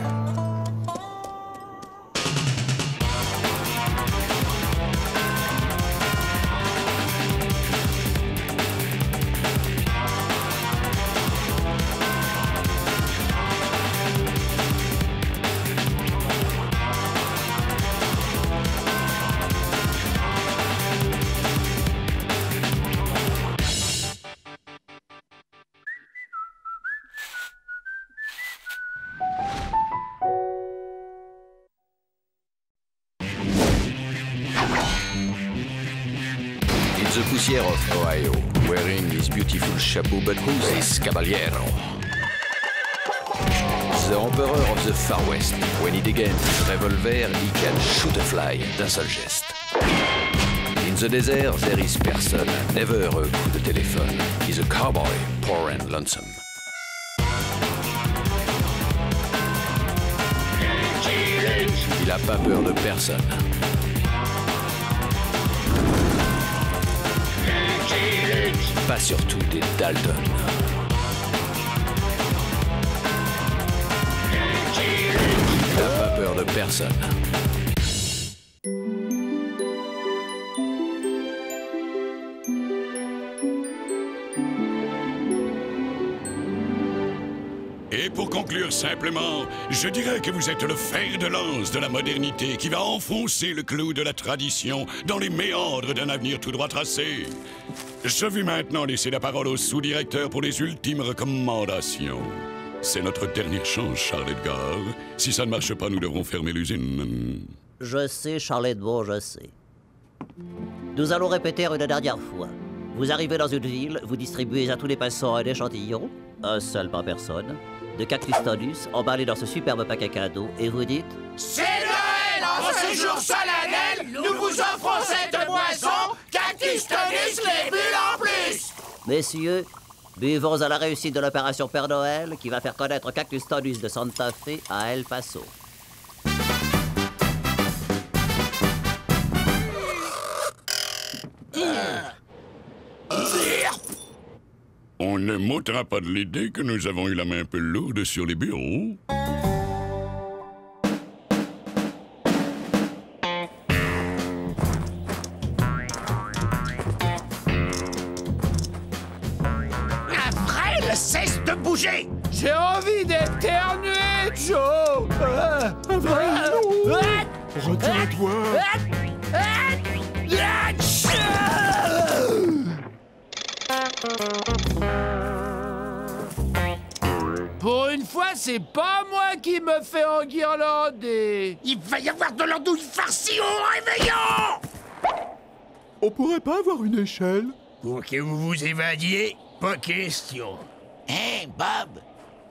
justicier of Ohio, wearing his beautiful chapeau, but who's this caballero? The Emperor of the Far West. When he degains his revolver, he can shoot a fly d'un seul geste. In the desert, there is person, never a coup de téléphone. He's a cowboy, poor and lonesome. Il a pas peur de personne. Pas surtout des Dalton. Il n'a pas peur de personne. Et pour conclure simplement, je dirais que vous êtes le fer de lance de la modernité qui va enfoncer le clou de la tradition dans les méandres d'un avenir tout droit tracé. Je vais maintenant laisser la parole au sous-directeur pour les ultimes recommandations. C'est notre dernière chance, Charles Edgar. Si ça ne marche pas, nous devrons fermer l'usine. Je sais, Charles Edgar, je sais. Nous allons répéter une dernière fois. Vous arrivez dans une ville, vous distribuez à tous les passants un échantillon, un seul par personne, de Cactus Tonus emballé dans ce superbe paquet cadeau, et vous dites... C'est Noël! En ce jour solennel, nous vous offrons cette boisson, Cactus Tonus, les bulles en plus! Messieurs, buvons à la réussite de l'opération Père Noël qui va faire connaître Cactus Tonus de Santa Fe à El Paso. On ne m'ôtera pas de l'idée que nous avons eu la main un peu lourde sur les bureaux. Avril, cesse de bouger! J'ai envie d'éternuer, Joe! Retiens-toi! Pour une fois, c'est pas moi qui me fais enguirlander. Il va y avoir de l'andouille farcie au réveillon! On pourrait pas avoir une échelle? Pour que vous vous évadiez, pas question. Hé, Bob,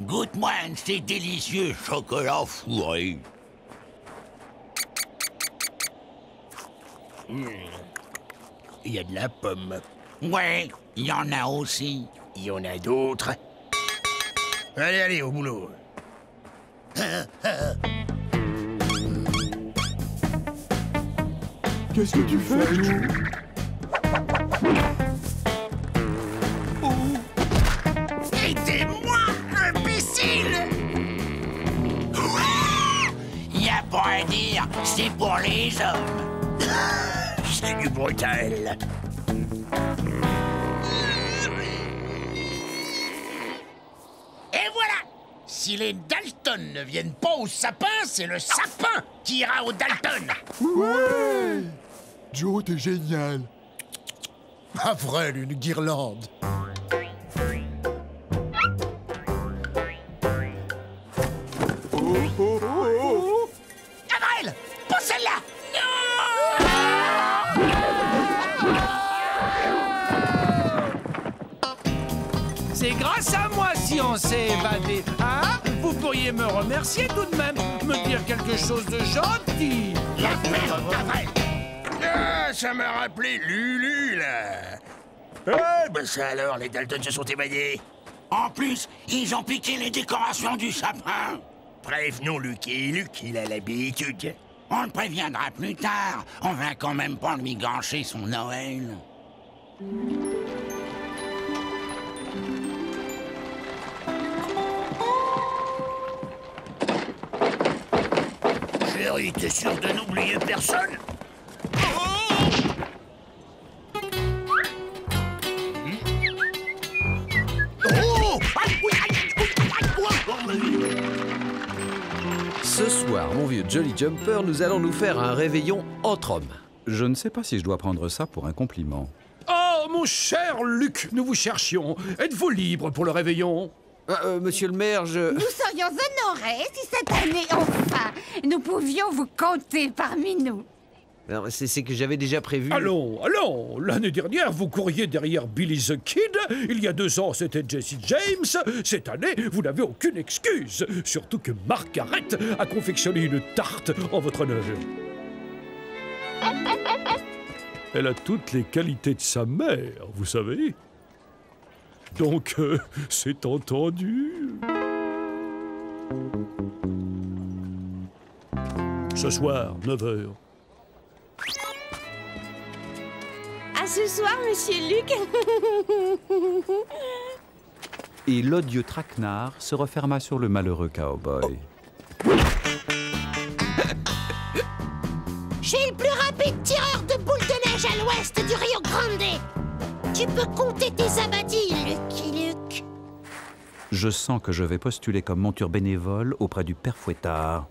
goûte-moi un de ces délicieux chocolats fourrés. Il y a de la pomme. Ouais, il y en a aussi. Il y en a d'autres. Allez, allez, au boulot. Qu'est-ce que tu fais, Lou? Aidez-moi, imbécile! Y a pas à dire, c'est pour les hommes. C'est du brutal. Et voilà! Si les Dalton ne viennent pas au sapin, c'est le sapin qui ira au Dalton! Ouais! Joe, t'es génial! Avril, une guirlande! Avril! Pas celle-là! C'est grâce à moi si on s'est évadé, hein? Vous pourriez me remercier tout de même, me dire quelque chose de gentil. La merde, Avril! Ah, ça m'a rappelé Lulu, là! Ah, ben ça alors, les Dalton se sont évadés. En plus, ils ont piqué les décorations du sapin. Prévenons Lucky, Lucky, il a l'habitude. On le préviendra plus tard. On va quand même pas lui gâcher son Noël. Chérie, t'es sûr de n'oublier personne? Ce soir, mon vieux Jolly Jumper, nous allons nous faire un réveillon entre hommes. Je ne sais pas si je dois prendre ça pour un compliment. Oh, mon cher Luc, nous vous cherchions. Êtes-vous libre pour le réveillon? Monsieur le maire, je... Nous serions honorés si cette année, enfin, nous pouvions vous compter parmi nous. C'est que j'avais déjà prévu... Allons, allons. L'année dernière, vous couriez derrière Billy the Kid. Il y a 2 ans, c'était Jesse James. Cette année, vous n'avez aucune excuse. Surtout que Margaret a confectionné une tarte en votre honneur. Elle a toutes les qualités de sa mère, vous savez. Donc, c'est entendu. Ce soir, 9h. À ce soir, monsieur Luc. Et l'odieux traquenard se referma sur le malheureux cowboy. J'ai le plus rapide tireur de boules de neige à l'ouest du Rio Grande. Tu peux compter tes abattis, Lucky Luke. Je sens que je vais postuler comme monture bénévole auprès du père Fouettard.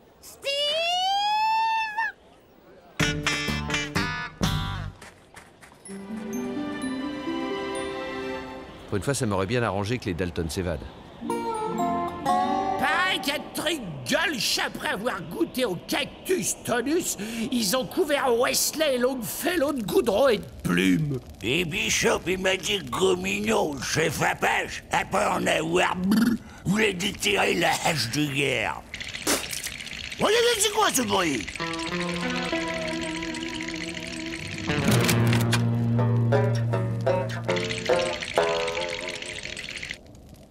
Pour une fois, ça m'aurait bien arrangé que les Dalton s'évadent. Pareil qu'un truc gueuche après avoir goûté au cactus tonus, ils ont couvert Wesley et Longfellow de goudron et de plumes. Et Bishop, il m'a dit que Gomino, chef Apache, après en avoir voulait déterrer la hache de guerre. Regardez, c'est quoi ce bruit?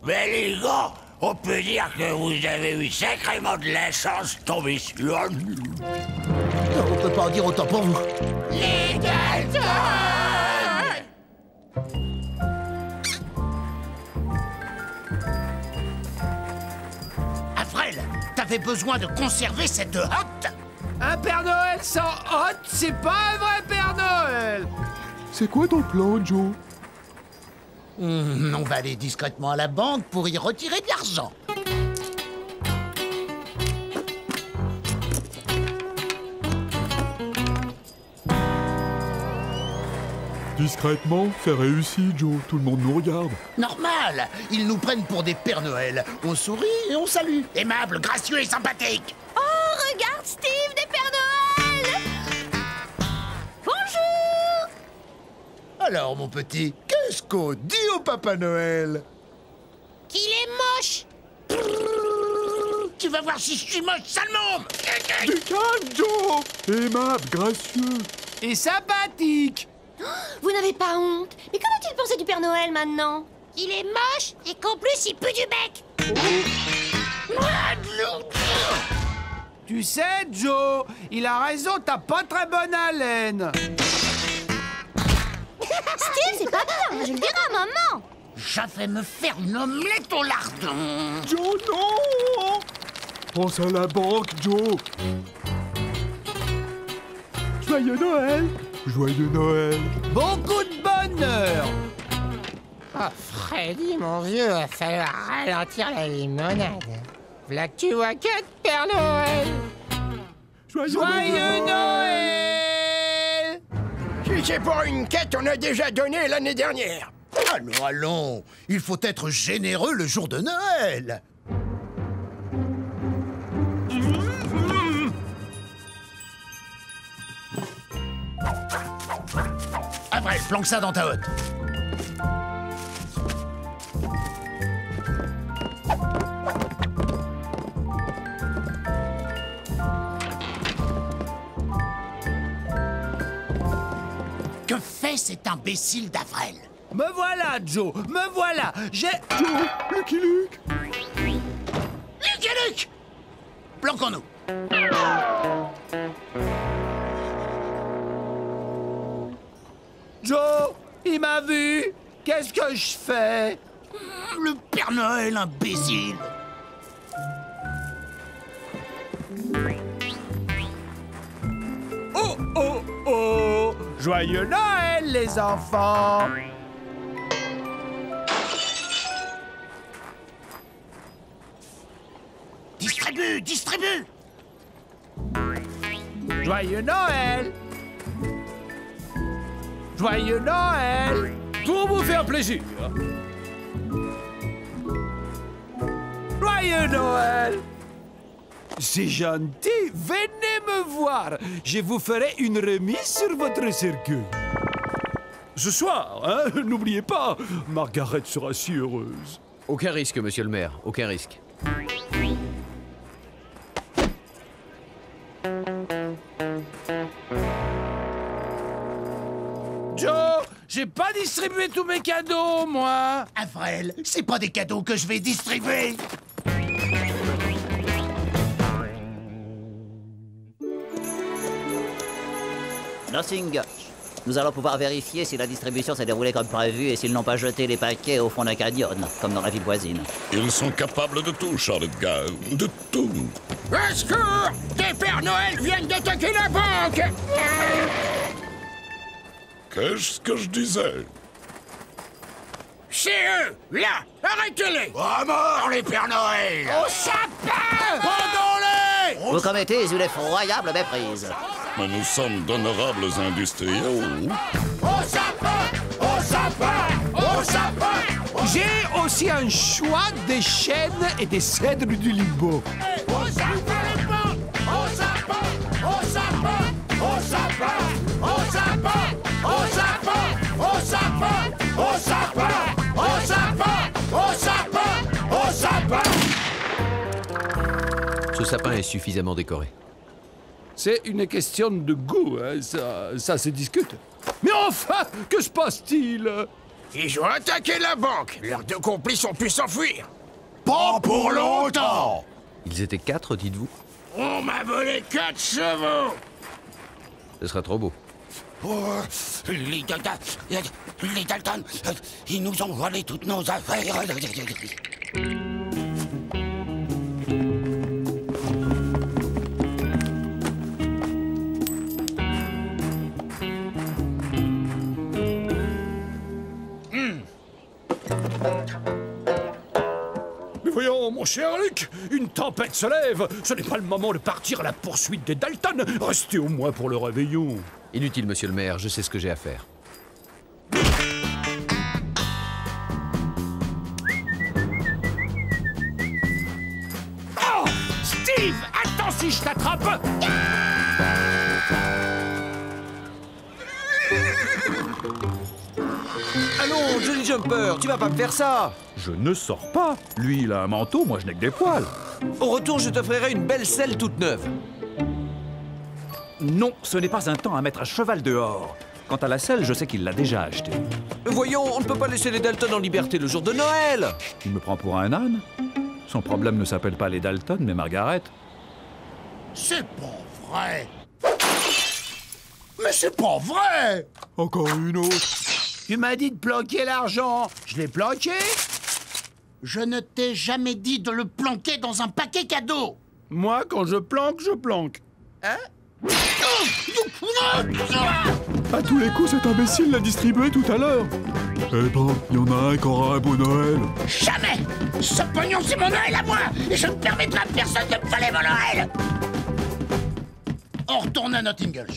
Mais les gars, on peut dire que vous avez eu sacrément de la chance de tomber sur nous. On peut pas en dire autant pour vous. Les Dalton! Avril, t'avais besoin de conserver cette hotte? Un Père Noël sans hotte, c'est pas un vrai Père Noël! C'est quoi ton plan, Joe? On va aller discrètement à la banque pour y retirer de l'argent. Discrètement, c'est réussi, Joe. Tout le monde nous regarde. Normal, ils nous prennent pour des Pères Noël. On sourit et on salue. Aimable, gracieux et sympathique. Oh, regarde Steve, des Pères Noël. Bonjour. Alors, mon petit, qu'est-ce qu'on dit au Papa Noël? Qu'il est moche. Tu vas voir si je suis moche, sale môme. Du calme, Joe. Aimable, gracieux. Et sympathique. Vous n'avez pas honte? Mais qu'en a-t-il pensé du Père Noël maintenant? Il est moche et qu'en plus il pue du bec. Tu sais, Joe, il a raison, t'as pas très bonne haleine. Steve, c'est pas bien, je le dirai à maman. Je vais me faire une omelette au lardon. Joe, non. Pense à la banque, Joe. Joyeux Noël. Joyeux Noël. Beaucoup de bonheur. Oh, Freddy, mon vieux, va falloir ralentir la limonade. V'là que tu vois 4 Père Noël. Joyeux Noël. Si c'est pour une quête, on a déjà donné l'année dernière. Allons, allons. Il faut être généreux le jour de Noël. Avril, planque ça dans ta hotte. Que fait cet imbécile d'Avril? Me voilà, Joe, me voilà. J'ai... Joe, Lucky Luke. Lucky Luke! Planquons-nous. Joe, il m'a vu. Qu'est-ce que je fais? Le Père Noël, imbécile. Oh, oh, oh. Joyeux Noël, les enfants. Distribue, distribue. Joyeux Noël. Joyeux Noël. Pour vous faire plaisir. Joyeux Noël. C'est gentil. Venez me me voir. Je vous ferai une remise sur votre cercueil. Ce soir, hein, n'oubliez pas, Margaret sera si heureuse. Aucun risque, monsieur le maire, aucun risque. Joe, j'ai pas distribué tous mes cadeaux, moi. Avril, c'est pas des cadeaux que je vais distribuer. Nothing. Nous allons pouvoir vérifier si la distribution s'est déroulée comme prévu et s'ils n'ont pas jeté les paquets au fond d'un canyon, comme dans la ville voisine. Ils sont capables de tout, Charlotte Gale. De tout. Au secours! Des Pères Noël viennent d'attaquer la banque! Qu'est-ce que je disais? C'est eux! Là! Arrêtez-les! À mort, les Pères Noël! Au sapin! Pendons-les! Vous commettez une effroyable méprise. Mais nous sommes d'honorables industriels. Au sapin! Au sapin! Au sapin! J'ai aussi un choix des chênes et des cèdres du Limbo. Au sapin les banques! Au sapin! Au sapin! Au sapin! Au sapin! Au sapin! Au sapin! Au sapin! Au sapin! Au sapin! Au sapin! Ce sapin est suffisamment décoré. C'est une question de goût, hein, ça se discute. Mais enfin, que se passe-t-il? Ils ont attaqué la banque. Leurs deux complices ont pu s'enfuir. Pas pour longtemps! Ils étaient 4, dites-vous? On m'a volé 4 chevaux. Ce sera trop beau. Oh, les Dalton, ils nous ont volé toutes nos affaires. Mais voyons, mon cher Luc, une tempête se lève. Ce n'est pas le moment de partir à la poursuite des Dalton. Restez au moins pour le réveillon. Inutile, monsieur le maire, je sais ce que j'ai à faire. Oh! Steve, attends si je t'attrape! Allons, Jolly Jumper, tu vas pas me faire ça! Je ne sors pas. Lui, il a un manteau, moi je n'ai que des poils. Au retour, je t'offrirai une belle selle toute neuve. Non, ce n'est pas un temps à mettre à cheval dehors. Quant à la selle, je sais qu'il l'a déjà achetée. Voyons, on ne peut pas laisser les Dalton en liberté le jour de Noël. Il me prend pour un âne? Son problème ne s'appelle pas les Dalton, mais Margaret. C'est pas vrai! Mais c'est pas vrai! Encore une autre. Tu m'as dit de planquer l'argent. Je l'ai planqué? Je ne t'ai jamais dit de le planquer dans un paquet cadeau. Moi, quand je planque, je planque. Hein? À tous les coups, cet imbécile l'a distribué tout à l'heure. Eh ben, il y en a un qui aura un beau Noël. Jamais! Ce pognon, c'est mon Noël à moi! Et je ne permettrai à personne de me voler mon Noël! On retourne à Nottingham.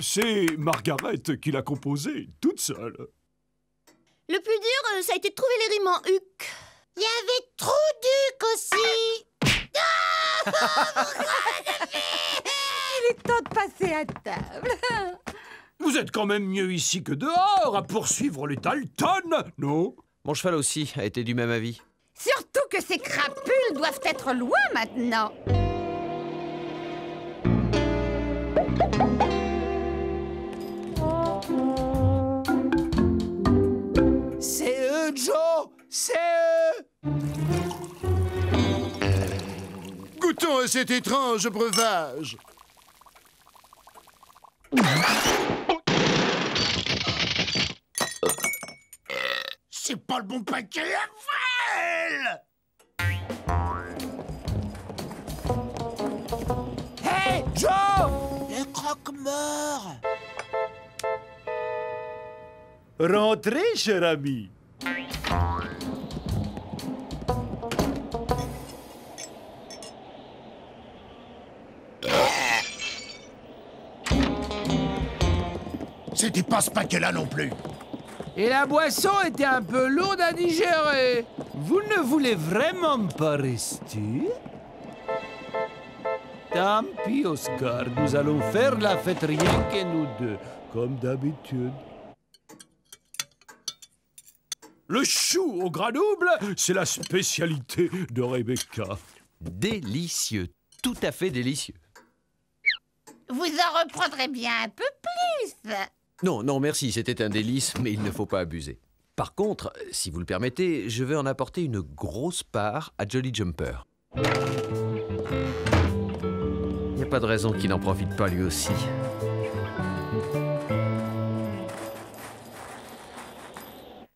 C'est Margaret qui l'a composé, toute seule. Le plus dur, ça a été de trouver les rimes en huc. Il y avait trop d'huc aussi. Il est temps de passer à table. Vous êtes quand même mieux ici que dehors, à poursuivre les Dalton, non? Mon cheval aussi a été du même avis. Surtout que ces crapules doivent être loin maintenant. C'est eux, Joe! C'est eux! Goûtons à cet étrange breuvage. C'est pas le bon paquet, Avril! Hey, Joe! Le croque-mort! Rentrez, cher ami. C'était pas ce paquet-là non plus. Et la boisson était un peu lourde à digérer. Vous ne voulez vraiment pas rester? Tant pis, Oscar. Nous allons faire la fête rien que nous deux, comme d'habitude. Le chou au gras double, c'est la spécialité de Rebecca. Délicieux, tout à fait délicieux. Vous en reprendrez bien un peu plus. Non, non, merci, c'était un délice, mais il ne faut pas abuser. Par contre, si vous le permettez, je vais en apporter une grosse part à Jolly Jumper. Il n'y a pas de raison qu'il n'en profite pas lui aussi.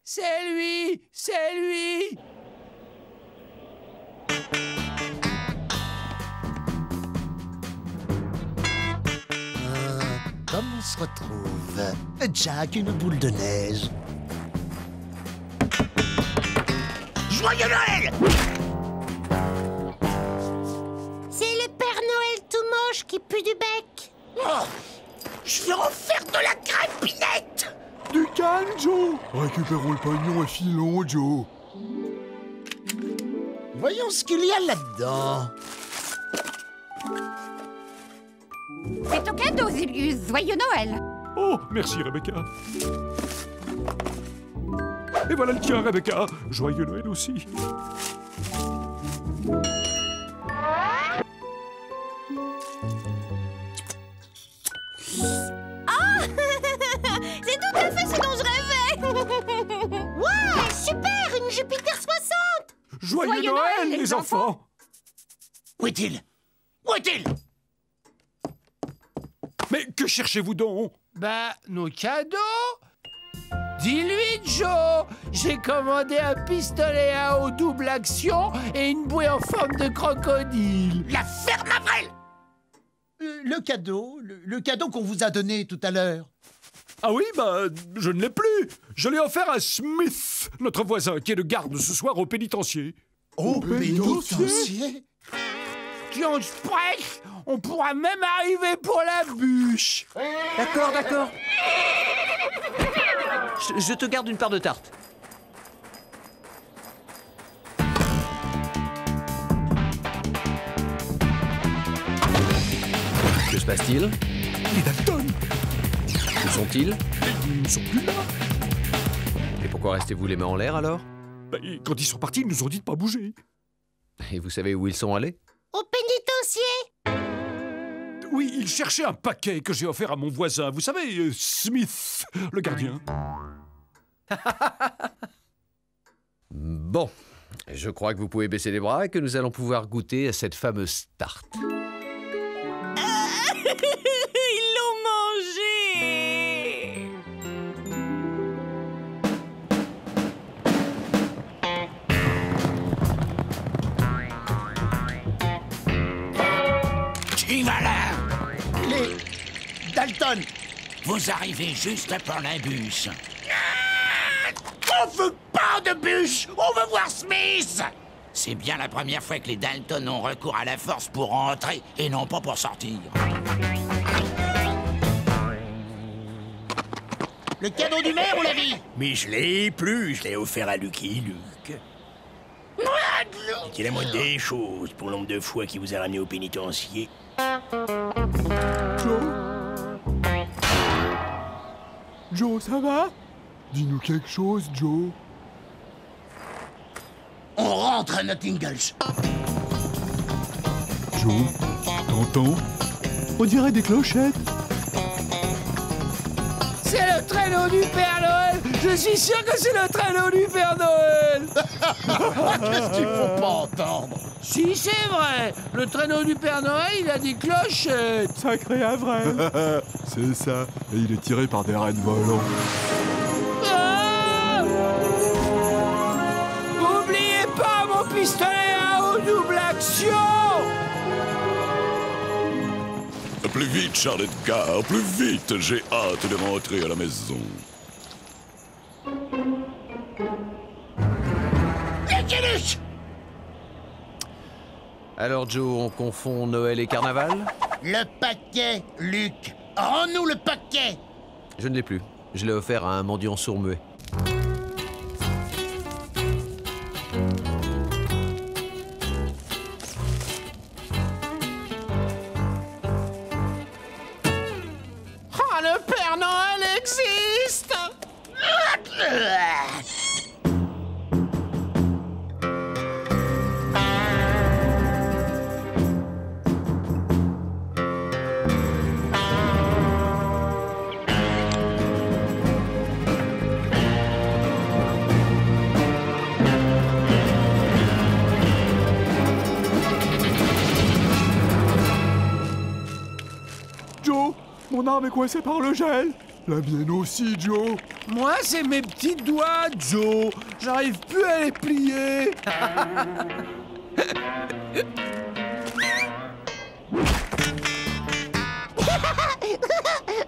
C'est lui! C'est lui! Comme on se retrouve? Jack, une boule de neige. Joyeux Noël! C'est le Père Noël tout moche qui pue du bec. Oh, je vais en faire de la crépinette! Du calme, Joe. Récupérons le pognon et filons, Joe. Voyons ce qu'il y a là-dedans. C'est ton cadeau, Zilius. Joyeux Noël. Oh, merci, Rebecca. Et voilà le tien, Rebecca. Joyeux Noël aussi. Ah c'est tout à fait ce dont je rêvais. Ouais, super, une Jupiter 60. Joyeux Noël, les enfants. Où est-il? Où est-il? Mais que cherchez-vous donc? Bah, nos cadeaux. Dis-lui, Joe, j'ai commandé un pistolet à eau double action et une bouée en forme de crocodile. La ferme Avril! Le cadeau qu'on vous a donné tout à l'heure. Ah oui, bah, je ne l'ai plus. Je l'ai offert à Smith, notre voisin, qui est de garde ce soir au pénitencier. Au pénitencier? Tiens, Sprech, on pourra même arriver pour la bûche. D'accord, d'accord. Je te garde une part de tarte. Que se passe-t-il? Les Dalton. Où sont-ils? Ils ne sont plus là. Et pourquoi restez-vous les mains en l'air alors? Bah, quand ils sont partis, ils nous ont dit de pas bouger. Et vous savez où ils sont allés? Au pénitencier. Oui, ils cherchaient un paquet que j'ai offert à mon voisin. Vous savez, Smith, le gardien. Bon, je crois que vous pouvez baisser les bras et que nous allons pouvoir goûter à cette fameuse tarte. Ils l'ont mangé. Qui va là? Les Dalton. Vous arrivez juste pour la bûche. On veut pas de bûche! On veut voir Smith! C'est bien la première fois que les Dalton ont recours à la force pour entrer et non pas pour sortir. Le cadeau du maire, on l'a vu. Mais je l'ai plus, je l'ai offert à Lucky Luke. C'est la moindre des choses pour le nombre de fois qu'il vous a ramené au pénitencier. Joe, ça va? Dis-nous quelque chose, Joe. On rentre à Nottingles. Joe, t'entends? On dirait des clochettes. C'est le traîneau du Père Noël. Je suis sûr que c'est le traîneau du Père Noël. Qu'est-ce qu'il faut pas entendre? Si, c'est vrai. Le traîneau du Père Noël, il a des clochettes. Sacré Avril. C'est ça. Et il est tiré par des rennes volants. N'oubliez pas mon pistolet à eau double action. Plus vite, Charlotte Carr, plus vite. J'ai hâte de rentrer à la maison. Alors, Joe, on confond Noël et Carnaval? Le paquet, Luc. Rends-nous le paquet. Je ne l'ai plus. Je l'ai offert à un mendiant sourd-muet. Oh, le Père Noël existe! Joe, mon arme est coincée par le gel. La mienne aussi, Joe. Moi, c'est mes petits doigts, Joe. J'arrive plus à les plier.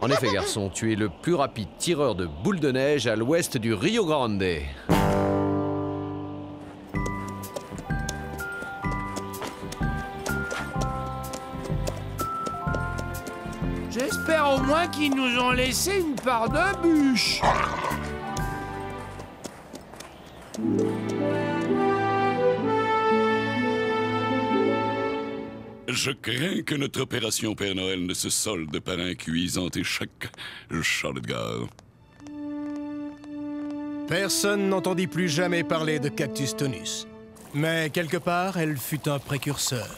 En effet, garçon, tu es le plus rapide tireur de boules de neige à l'ouest du Rio Grande. J'espère au moins qu'ils nous ont laissé une part de bûche. Je crains que notre opération Père Noël ne se solde par un cuisant échec, Charlotte Gare. Personne n'entendit plus jamais parler de Cactus Tonus. Mais quelque part, elle fut un précurseur.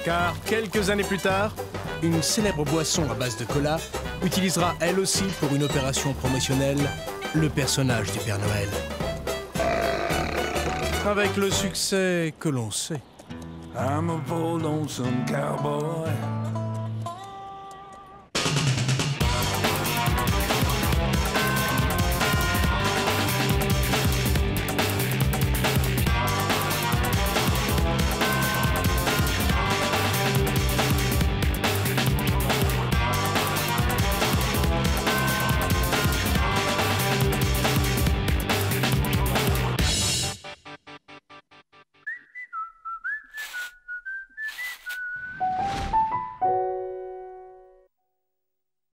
Car quelques années plus tard, une célèbre boisson à base de cola utilisera elle aussi pour une opération promotionnelle le personnage du Père Noël. Avec le succès que l'on sait. I'm a poor lonesome cowboy